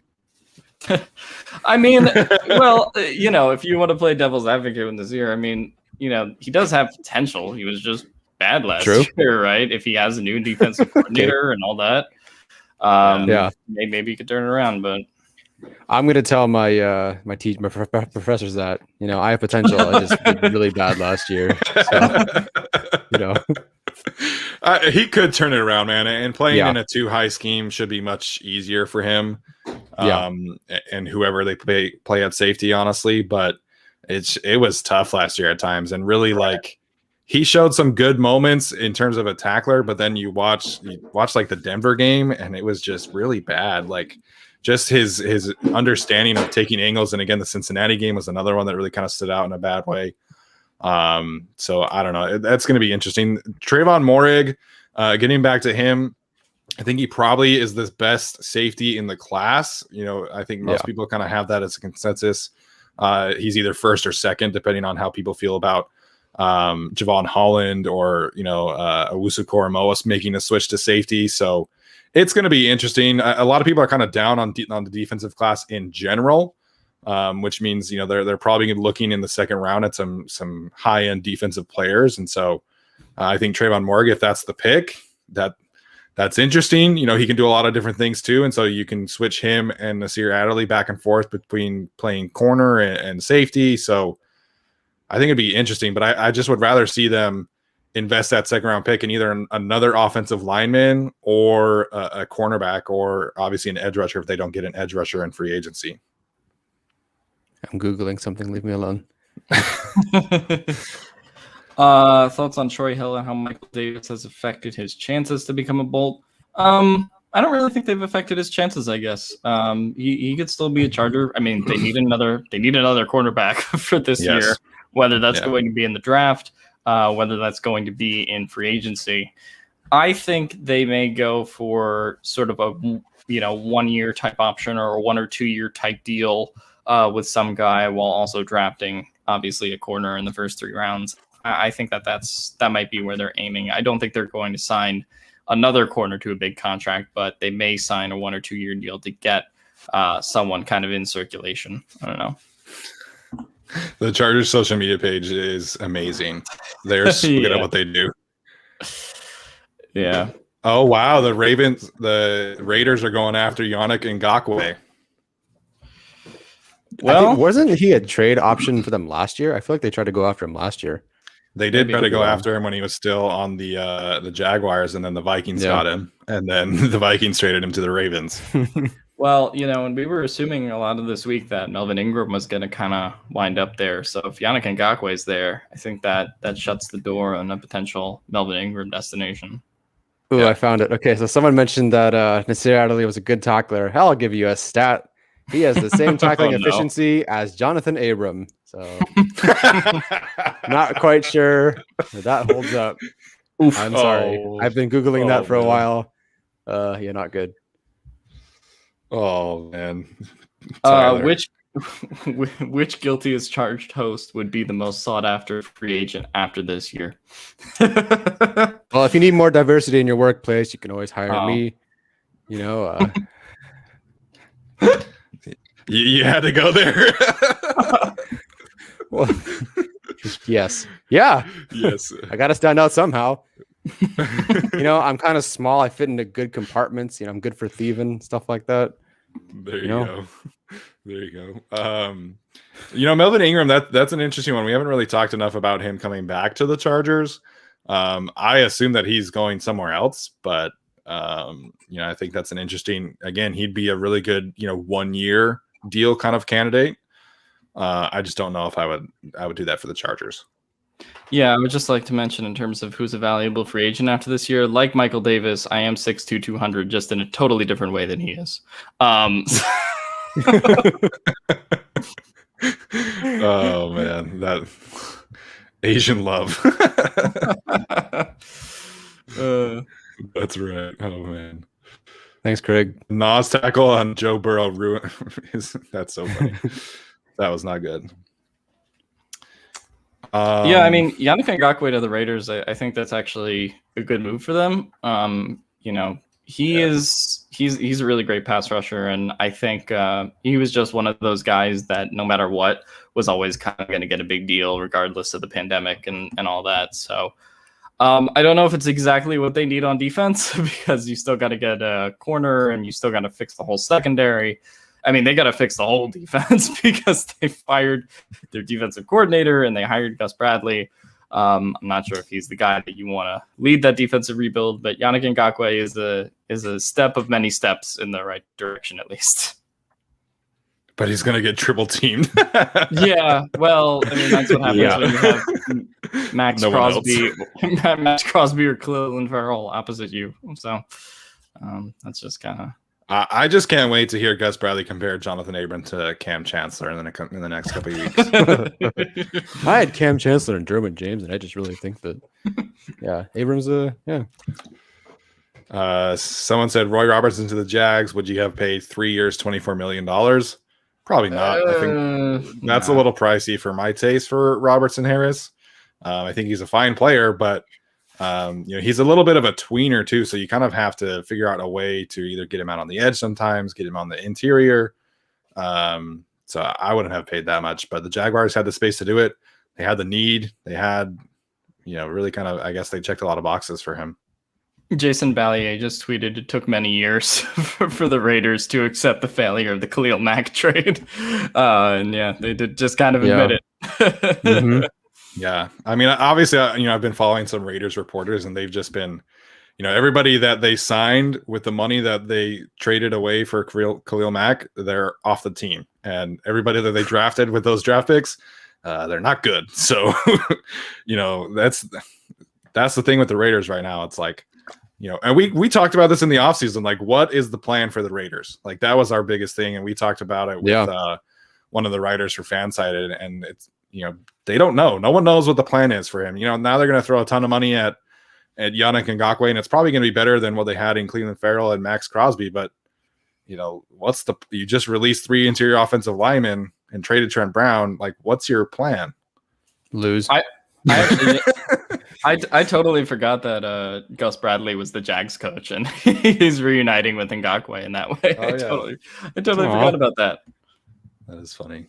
I mean, well, if you want to play devil's advocate with Nasir, I mean, he does have potential. He was just bad last year, right? If he has a new defensive coordinator and all that, maybe he could turn it around. But I'm going to tell my professors that I have potential. I just did really bad last year. So, he could turn it around, man. And playing in a too high scheme should be much easier for him. And whoever they play at safety, honestly, but it was tough last year at times, and really he showed some good moments in terms of a tackler, but then you watch like the Denver game, and it was just really bad. Just his understanding of taking angles, and again, the Cincinnati game was another one that really kind of stood out in a bad way. So I don't know. That's going to be interesting. Trayvon Moehrig, getting back to him, I think he probably is the best safety in the class. I think most people kind of have that as a consensus. He's either first or second, depending on how people feel about Javon Holland or, Owusu Koromoa making a switch to safety. So it's going to be interesting. A lot of people are kind of down on the defensive class in general, which means, they're probably looking in the second round at some high-end defensive players. And so I think Trayvon Moehrig, if that's the pick, that's interesting. He can do a lot of different things too. And so you can switch him and Nasir Adderley back and forth between playing corner and safety. So I think it'd be interesting, but I just would rather see them invest that second round pick in either another offensive lineman or a cornerback, or obviously an edge rusher if they don't get an edge rusher in free agency. I'm Googling something. Leave me alone. Thoughts on Troy Hill and how Michael Davis has affected his chances to become a Bolt? I don't really think they've affected his chances, I guess. He could still be a Charger. I mean, they need another cornerback for this year, whether that's going to be in the draft, whether that's going to be in free agency. I think they may go for sort of a 1 year type option or a 1 or 2 year type deal with some guy, while also drafting obviously a corner in the first 3 rounds. I think that might be where they're aiming. I don't think they're going to sign another corner to a big contract, but they may sign a 1 or 2 year deal to get someone kind of in circulation. I don't know. The Chargers social media page is amazing. They're so good at what they do. Yeah. Oh wow, the Raiders are going after Yannick Ngakoue. Well, wasn't he a trade option for them last year? I feel like they tried to go after him last year. They did try to go after him when he was still on the Jaguars, and then the Vikings got him, and then the Vikings traded him to the Ravens. Well, and we were assuming a lot of this week that Melvin Ingram was going to kind of wind up there. So if Yannick Ngakoue is there, I think that shuts the door on a potential Melvin Ingram destination. Ooh, I found it. Okay, so someone mentioned that Nasir Adderley was a good tackler. Hell, I'll give you a stat. He has the same tackling efficiency as Jonathan Abram. So not quite sure that holds up. Oof. I'm sorry. I've been Googling that for a while. Yeah, not good. Oh man. Which guilty as charged host would be the most sought after free agent after this year? Well, if you need more diversity in your workplace, you can always hire me. You had to go there. Well, yes. Yeah. Yes. I got to stand out somehow. I'm kind of small. I fit into good compartments. I'm good for thieving, stuff like that. There you go. There you go. Melvin Ingram, that's an interesting one. We haven't really talked enough about him coming back to the Chargers. I assume that he's going somewhere else, but I think that's an interesting, again, he'd be a really good, 1 year deal kind of candidate. I just don't know if I would do that for the Chargers. Yeah, I would just like to mention in terms of who's a valuable free agent after this year, like Michael Davis, I am 6'2", 200, just in a totally different way than he is. Oh man, that Asian love. That's right. Oh man. Thanks, Craig. Nas tackle on Joe Burrow that's so funny. That was not good. I mean, Yannick Ngakoue to the Raiders, I think that's actually a good move for them. He's a really great pass rusher, and I think he was just one of those guys that no matter what was always kind of going to get a big deal regardless of the pandemic and all that. So I don't know if it's exactly what they need on defense because you still got to get a corner and you still got to fix the whole secondary. I mean, they got to fix the whole defense because they fired their defensive coordinator and they hired Gus Bradley. I'm not sure if he's the guy that you want to lead that defensive rebuild, but Yannick Ngakoue is a step of many steps in the right direction, at least. But he's going to get triple teamed. Yeah, well, I mean, that's what happens when you have Max Crosby or Cleveland Farrell opposite you. So that's just kind of. I just can't wait to hear Gus Bradley compare Jonathan Abram to Cam Chancellor in the next couple of weeks. I had Cam Chancellor and Derwin James, and I just really think that, Abrams, Someone said Roy Robertson to the Jags. Would you have paid 3 years, $24 million? Probably not. I think that's a little pricey for my taste for Robertson Harris. I think he's a fine player, but he's a little bit of a tweener too, so you kind of have to figure out a way to either get him out on the edge sometimes, get him on the interior. So I wouldn't have paid that much, but the Jaguars had the space to do it. They had the need. They had, really kind of, I guess they checked a lot of boxes for him. Jason Ballier just tweeted it took many years for the Raiders to accept the failure of the Khalil Mack trade. And yeah, they did just kind of admit it. Mm-hmm. Yeah. I mean, obviously, I've been following some Raiders reporters, and they've just been, everybody that they signed with the money that they traded away for Khalil Mack, they're off the team. And everybody that they drafted with those draft picks, they're not good. So, that's the thing with the Raiders right now. It's like, and we talked about this in the offseason, like, what is the plan for the Raiders? Like, that was our biggest thing. And we talked about it with one of the writers for Fansided, and it's, they don't know. No one knows what the plan is for him. Now they're going to throw a ton of money at Yannick Ngakoue, and it's probably going to be better than what they had in Cleveland Farrell and Max Crosby. But, you just released 3 interior offensive linemen and traded Trent Brown. Like, what's your plan? Lose. I totally forgot that Gus Bradley was the Jags coach, and he's reuniting with Ngakoue in that way. I totally forgot about that. That is funny.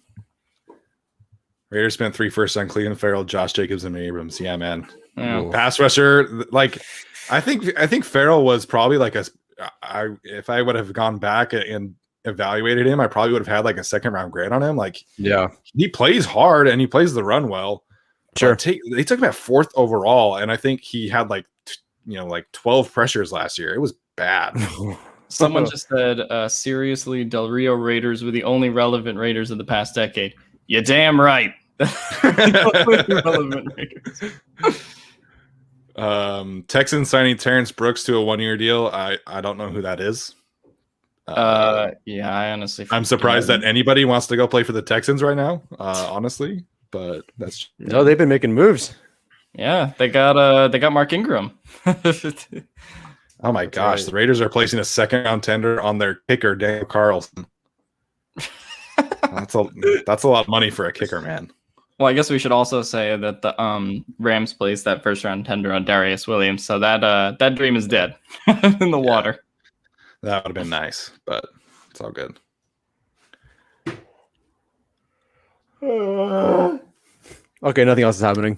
Raiders spent 3 firsts on Cleveland Farrell, Josh Jacobs, and Abrams. Yeah, man. Yeah. Pass rusher, like, I think Farrell was probably like if I would have gone back and evaluated him, I probably would have had like a 2nd round grade on him. Like, he plays hard and he plays the run well. Sure. They took him at 4th overall, and I think he had like 12 pressures last year. It was bad. Someone just said, seriously, Del Rio Raiders were the only relevant Raiders of the past decade. You're damn right. Relevant Raiders. Texans signing Terrence Brooks to a 1-year deal. I don't know who that is. I honestly, I'm surprised that anybody wants to go play for the Texans right now. Honestly, but that's they've been making moves. Yeah, they got Mark Ingram. Oh my gosh, right. The Raiders are placing a 2nd round tender on their kicker, Daniel Carlson. That's a lot of money for a kicker, man. Well, I guess we should also say that the Rams placed that 1st round tender on Darius Williams, so that dream is dead in the water. That would have been nice, but it's all good. Okay, nothing else is happening.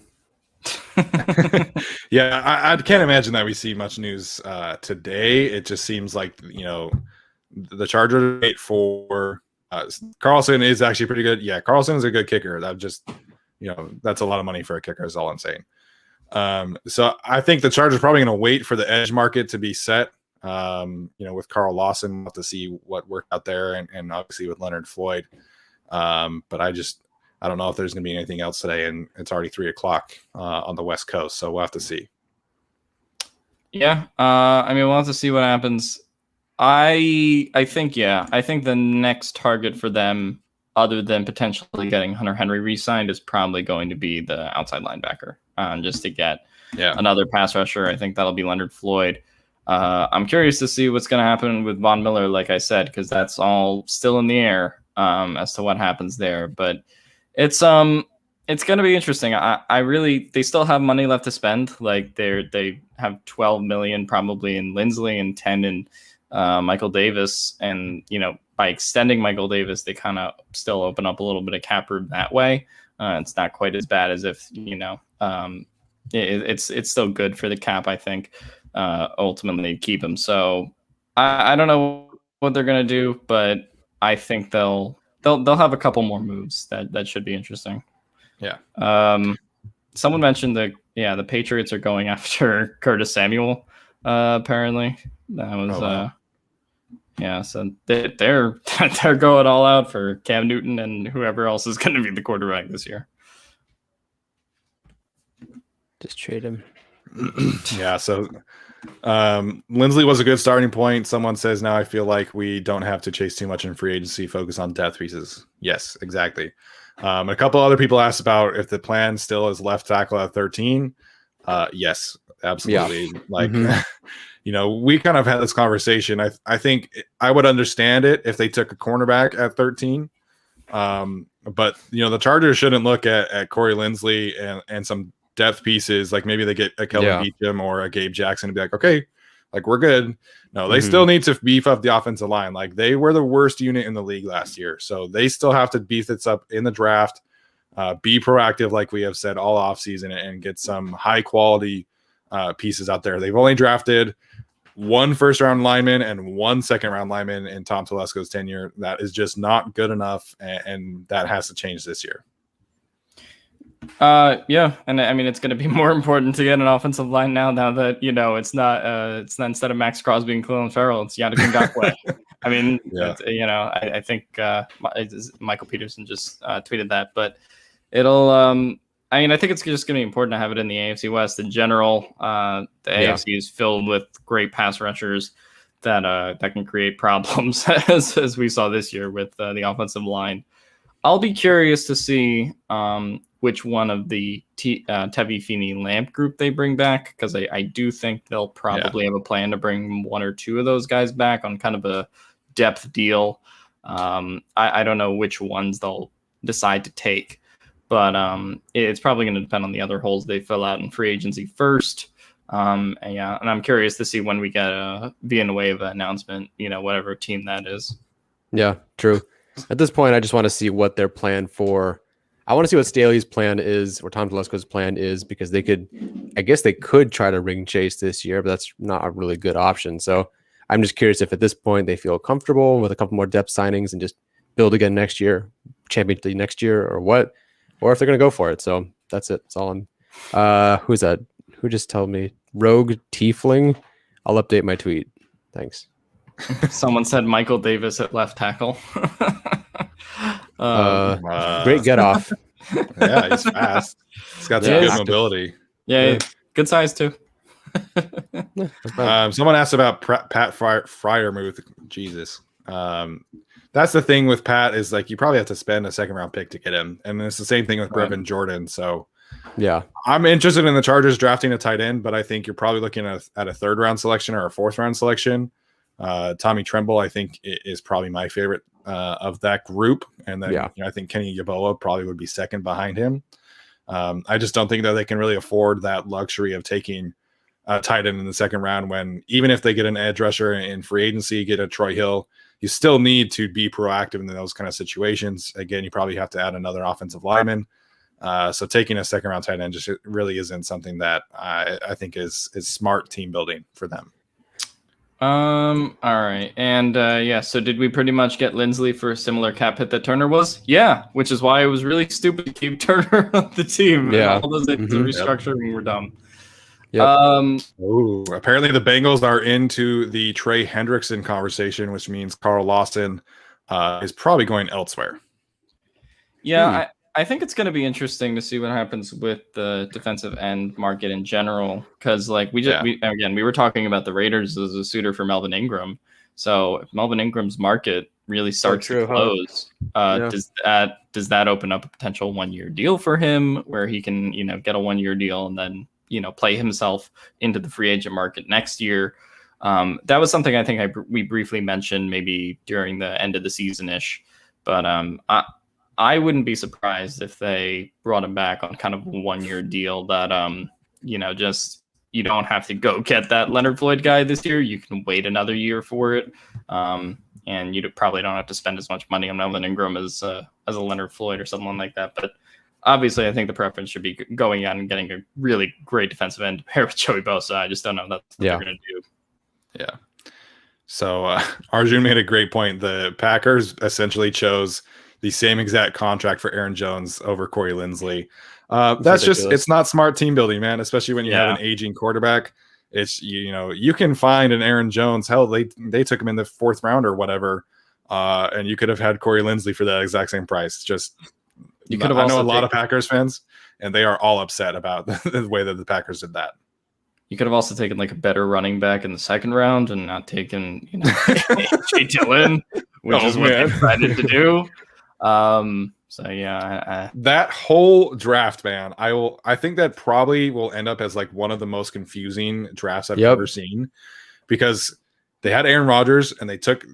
Yeah, I can't imagine that we see much news today. It just seems like the Chargers wait for Carlson is actually pretty good. Yeah, Carlson is a good kicker. That just that's a lot of money for a kicker. Is all I'm saying. So I think the Chargers are probably going to wait for the edge market to be set. With Carl Lawson, we'll have to see what worked out there, and obviously with Leonard Floyd. But I don't know if there's going to be anything else today, and it's already 3:00 on the West Coast, so we'll have to see. Yeah, I mean, we'll have to see what happens. I think the next target for them, other than potentially getting Hunter Henry re-signed, is probably going to be the outside linebacker, just to get another pass rusher. I think that'll be Leonard Floyd. I'm curious to see what's going to happen with Von Miller, like I said, because that's all still in the air as to what happens there. But it's going to be interesting. They still have money left to spend. Like they have $12 million probably in Linsley and 10 in Michael Davis, and by extending Michael Davis, they kind of still open up a little bit of cap room that way. It's not quite as bad as if it's still good for the cap, I think. Ultimately to keep him. So I don't know what they're gonna do, but I think they'll have a couple more moves that should be interesting. Yeah. Someone mentioned the Patriots are going after Curtis Samuel. Apparently that was so they're going all out for Cam Newton and whoever else is going to be the quarterback this year. Just trade him. Yeah. So Linsley was a good starting point. Someone says now I feel like we don't have to chase too much in free agency, focus on depth pieces. Yes, exactly. A couple other people asked about if the plan still is left tackle at 13. Yes, absolutely. Yeah. Like, we kind of had this conversation. I think I would understand it if they took a cornerback at 13. But the Chargers shouldn't look at Corey Linsley and some depth pieces, like maybe they get a Kelvin Beachum or a Gabe Jackson to be like, okay, like we're good. No, they still need to beef up the offensive line. Like they were the worst unit in the league last year, so they still have to beef this up in the draft. Be proactive, like we have said all offseason, and get some high quality pieces out there. They've only drafted 1 first-round lineman and 1 second-round lineman in Tom Telesco's tenure. That is just not good enough, and that has to change this year. Yeah, and I mean it's going to be more important to get an offensive line now that it's not instead of Max Crosby and Clelin Ferrell, it's Yannick Ngakoue. I mean, I think Michael Peterson just tweeted that, but it'll. I mean, I think it's just going to be important to have it in the AFC West in general. The AFC is filled with great pass rushers that can create problems, as we saw this year with the offensive line. I'll be curious to see which one of the Tevi Feeney Lamp group they bring back, because I do think they'll probably have a plan to bring 1 or 2 of those guys back on kind of a depth deal. I don't know which ones they'll decide to take, but it's probably going to depend on the other holes they fill out in free agency first. And I'm curious to see when we get a Villanueva announcement, whatever team that is. Yeah, true. At this point, I just want to see what their plan for. I want to see what Staley's plan is, or Tom Telesco's plan is, because they could try to ring chase this year, but that's not a really good option. So I'm just curious if at this point they feel comfortable with a couple more depth signings and just build again next year, championship next year, or what, or if they're going to go for it. So that's it. That's all I'm. Who's that? Who just told me? Rogue Tiefling. I'll update my tweet. Thanks. Someone said Michael Davis at left tackle. Great get off. Yeah, he's fast. He's got some good mobility. Yeah, good size too. Someone asked about Pat Freiermuth. Jesus. That's the thing with Pat, is like you probably have to spend a 2nd-round pick to get him, and it's the same thing with Brevin Jordan. So yeah, I'm interested in the Chargers drafting a tight end, but I think you're probably looking at a 3rd-round selection or a 4th-round selection. Tommy Tremble, I think, is probably my favorite of that group, and then I think Kenny Yeboah probably would be second behind him. I just don't think that they can really afford that luxury of taking a tight end in the 2nd round, when even if they get an edge rusher in free agency, get a Troy Hill, you still need to be proactive in those kind of situations. Again, you probably have to add another offensive lineman. So taking a 2nd-round tight end just really isn't something that I think is smart team building for them. All right. And so did we pretty much get Linsley for a similar cap hit that Turner was? Yeah, which is why it was really stupid to keep Turner on the team. Yeah. All those restructuring were dumb. Yep. Apparently the Bengals are into the Trey Hendrickson conversation, which means Carl Lawson is probably going elsewhere. Yeah, I think it's going to be interesting to see what happens with the defensive end market in general, because like we were talking about the Raiders as a suitor for Melvin Ingram. So if Melvin Ingram's market really starts to close, does that open up a potential 1-year deal for him, where he can get a 1-year deal and then play himself into the free agent market next year? That was something I think we briefly mentioned maybe during the end of the season ish, but I wouldn't be surprised if they brought him back on kind of a 1-year deal that, just you don't have to go get that Leonard Floyd guy this year. You can wait another year for it. And you probably don't have to spend as much money on Melvin Ingram as a Leonard Floyd or someone like that. But obviously, I think the preference should be going out and getting a really great defensive end to pair with Joey Bosa. I just don't know that's what they're going to do. Yeah. So Arjun made a great point. The Packers essentially chose the same exact contract for Aaron Jones over Corey Linsley. That's just, it's not smart team building, man, especially when you have an aging quarterback. It's, you can find an Aaron Jones. Hell, they took him in the 4th round or whatever. And you could have had Corey Linsley for that exact same price. It's just, you could have I know a lot of Packers fans, and they are all upset about the way that the Packers did that. You could have also taken like a better running back in the 2nd round and not taken, A.J. Dillon, which is what they decided to do. That whole draft, man, I think that probably will end up as like one of the most confusing drafts I've ever seen, because they had Aaron Rodgers and they took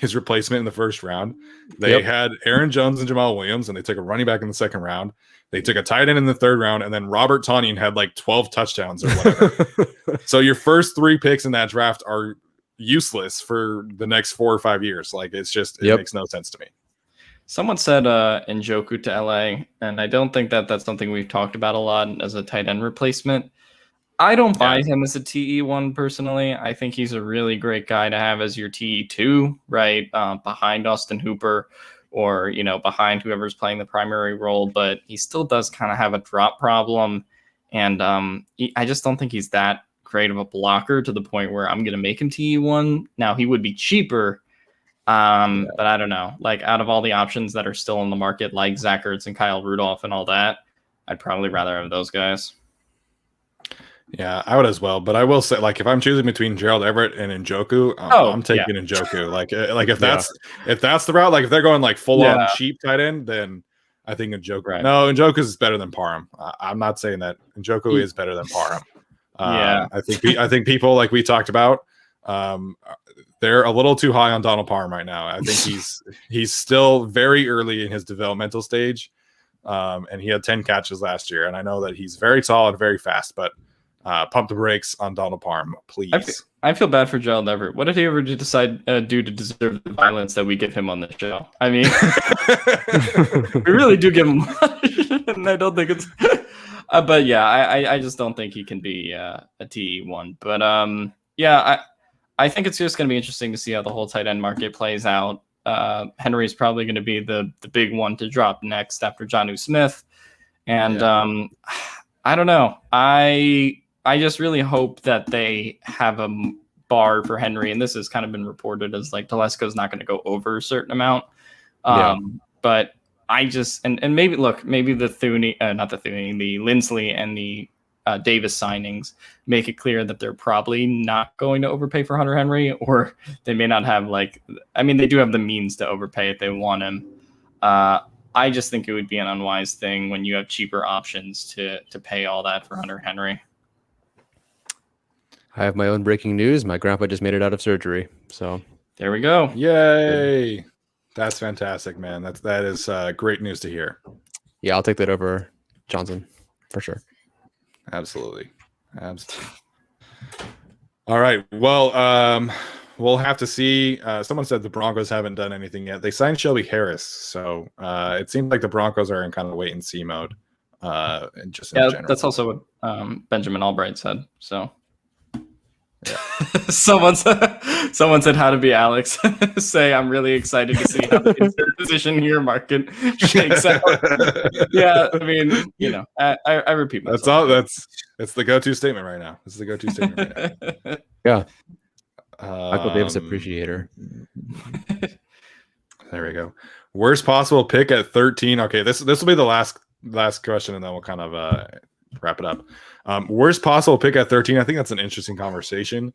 his replacement in the 1st round. They had Aaron Jones and Jamal Williams, and they took a running back in the 2nd round. They took a tight end in the 3rd round, and then Robert Tonyan had like 12 touchdowns or whatever. So your first 3 picks in that draft are useless for the next 4 or 5 years. Like, it's just, it makes no sense to me. Someone said Njoku to LA, and I don't think that's something we've talked about a lot as a tight end replacement. I don't buy him as a TE1 personally. I think he's a really great guy to have as your TE2, right? Behind Austin Hooper or, behind whoever's playing the primary role, but he still does kind of have a drop problem. And I just don't think he's that great of a blocker to the point where I'm going to make him TE1. Now, he would be cheaper, but I don't know. Like, out of all the options that are still on the market, like Zach Ertz and Kyle Rudolph and all that, I'd probably rather have those guys. Yeah, I would as well. But I will say, like, if I'm choosing between Gerald Everett and Njoku, I'm taking Njoku. Like if that's the route, like if they're going like full on cheap tight end, then I think Njoku. Right. No, Njoku is better than Parham. I'm not saying that Njoku is better than Parham. I think people, like we talked about, they're a little too high on Donald Parham right now. I think he's still very early in his developmental stage, and he had 10 catches last year. And I know that he's very tall and very fast, but pump the brakes on Donald Parham, please. I feel bad for Gerald Everett. What did he ever do to deserve the violence that we give him on the show? I mean, we really do give him much, and I don't think it's. But yeah, I just don't think he can be a TE1. But I think it's just going to be interesting to see how the whole tight end market plays out. Henry's probably going to be the big one to drop next after Jonnu Smith, and I don't know. I just really hope that they have a bar for Henry, and this has kind of been reported as like Telesco's not going to go over a certain amount. But I just and maybe the Linsley and the Davis signings make it clear that they're probably not going to overpay for Hunter Henry, or they may not have they do have the means to overpay if they want him. I just think it would be an unwise thing when you have cheaper options to pay all that for Hunter Henry. I have my own breaking news. My grandpa just made it out of surgery. So there we go. Yay. That's fantastic, man. That is great news to hear. Yeah, I'll take that over Johnson for sure. Absolutely. All right. Well, we'll have to see. Someone said the Broncos haven't done anything yet. They signed Shelby Harris, so it seems like the Broncos are in kind of wait and see mode. In general. That's also what Benjamin Albright said. So. Yeah. someone said how to be Alex. Say I'm really excited to see how the position here market shakes out. Yeah, I mean, I repeat myself. It's the go-to statement right now. It's the go-to statement right now. Yeah. Michael Davis appreciator. There we go. Worst possible pick at 13. Okay, this will be the last question, and then we'll kind of wrap it up. Worst possible pick at 13. I think that's an interesting conversation.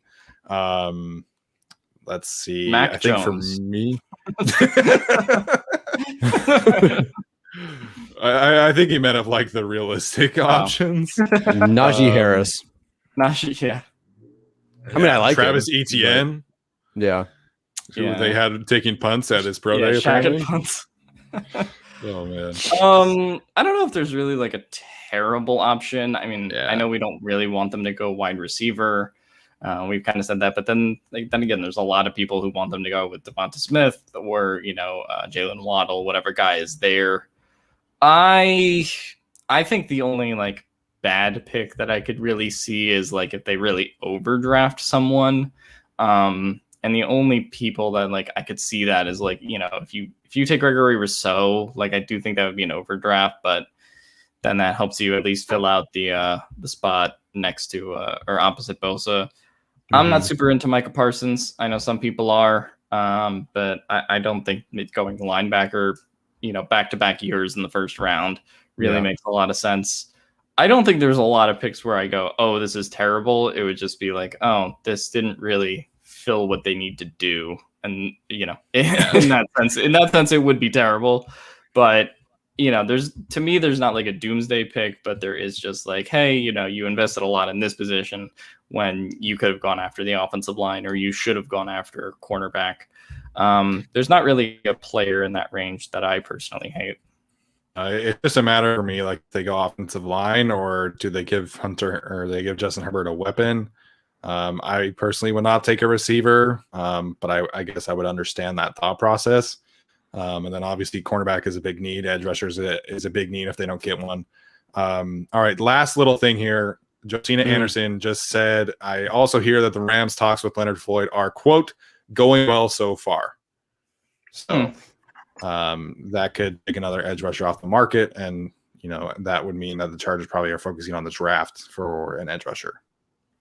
Let's see. Mac I think Jones. For me, I think he meant of like the realistic options. Najee Harris. Najee, I mean, I like Travis him, Etienne. Yeah. Who they had taking punts at his pro day. Shaq punts. Oh man. I don't know if there's really like a terrible option. I mean, I know we don't really want them to go wide receiver. We've kind of said that, but then again, there's a lot of people who want them to go with Devonta Smith or Jalen Waddle, whatever guy is there. I think the only like bad pick that I could really see is like if they really overdraft someone. And the only people that like I could see that is like, if you take Gregory Rousseau, like I do think that would be an overdraft, but then that helps you at least fill out the spot next to or opposite Bosa. I'm not super into Micah Parsons. I know some people are, but I don't think it's going linebacker, back-to-back years in the first round really makes a lot of sense. I don't think there's a lot of picks where I go, oh, this is terrible. It would just be like, oh, this didn't really fill what they need to do. And, in that sense, it would be terrible. But, there's not like a doomsday pick, but there is just like, hey, you invested a lot in this position when you could have gone after the offensive line or you should have gone after cornerback. There's not really a player in that range that I personally hate. It's just a matter for me, like they go offensive line or do they give Hunter or they give Justin Herbert a weapon? I personally would not take a receiver, but I guess I would understand that thought process. And then obviously cornerback is a big need. Edge rushers is a big need if they don't get one. All right, last little thing here. Josina Anderson just said, I also hear that the Rams talks with Leonard Floyd are, quote, going well so far. So that could take another edge rusher off the market. And, that would mean that the Chargers probably are focusing on the draft for an edge rusher.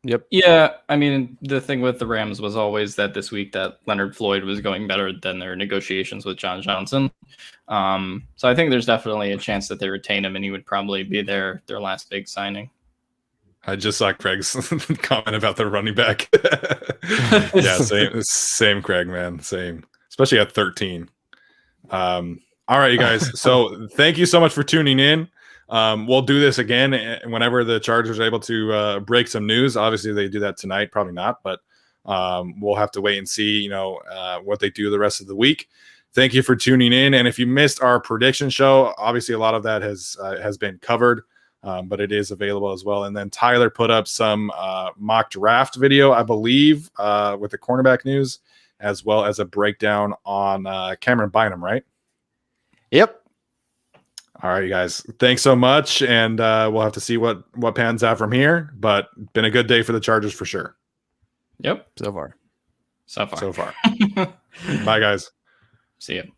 Yep. Yeah, I mean, the thing with the Rams was always that this week that Leonard Floyd was going better than their negotiations with John Johnson. So I think there's definitely a chance that they retain him, and he would probably be their last big signing. I just saw Craig's comment about the running back. Yeah, same Craig, man. Same. Especially at 13. All right, you guys. So thank you so much for tuning in. We'll do this again whenever the Chargers are able to break some news. Obviously, they do that tonight. Probably not, but we'll have to wait and see, what they do the rest of the week. Thank you for tuning in. And if you missed our prediction show, obviously a lot of that has been covered. But it is available as well. And then Tyler put up some mock draft video, I believe, with the cornerback news, as well as a breakdown on Cameron Bynum, right? Yep. All right, you guys. Thanks so much. And we'll have to see what pans out from here. But been a good day for the Chargers for sure. Yep. So far. Bye, guys. See you.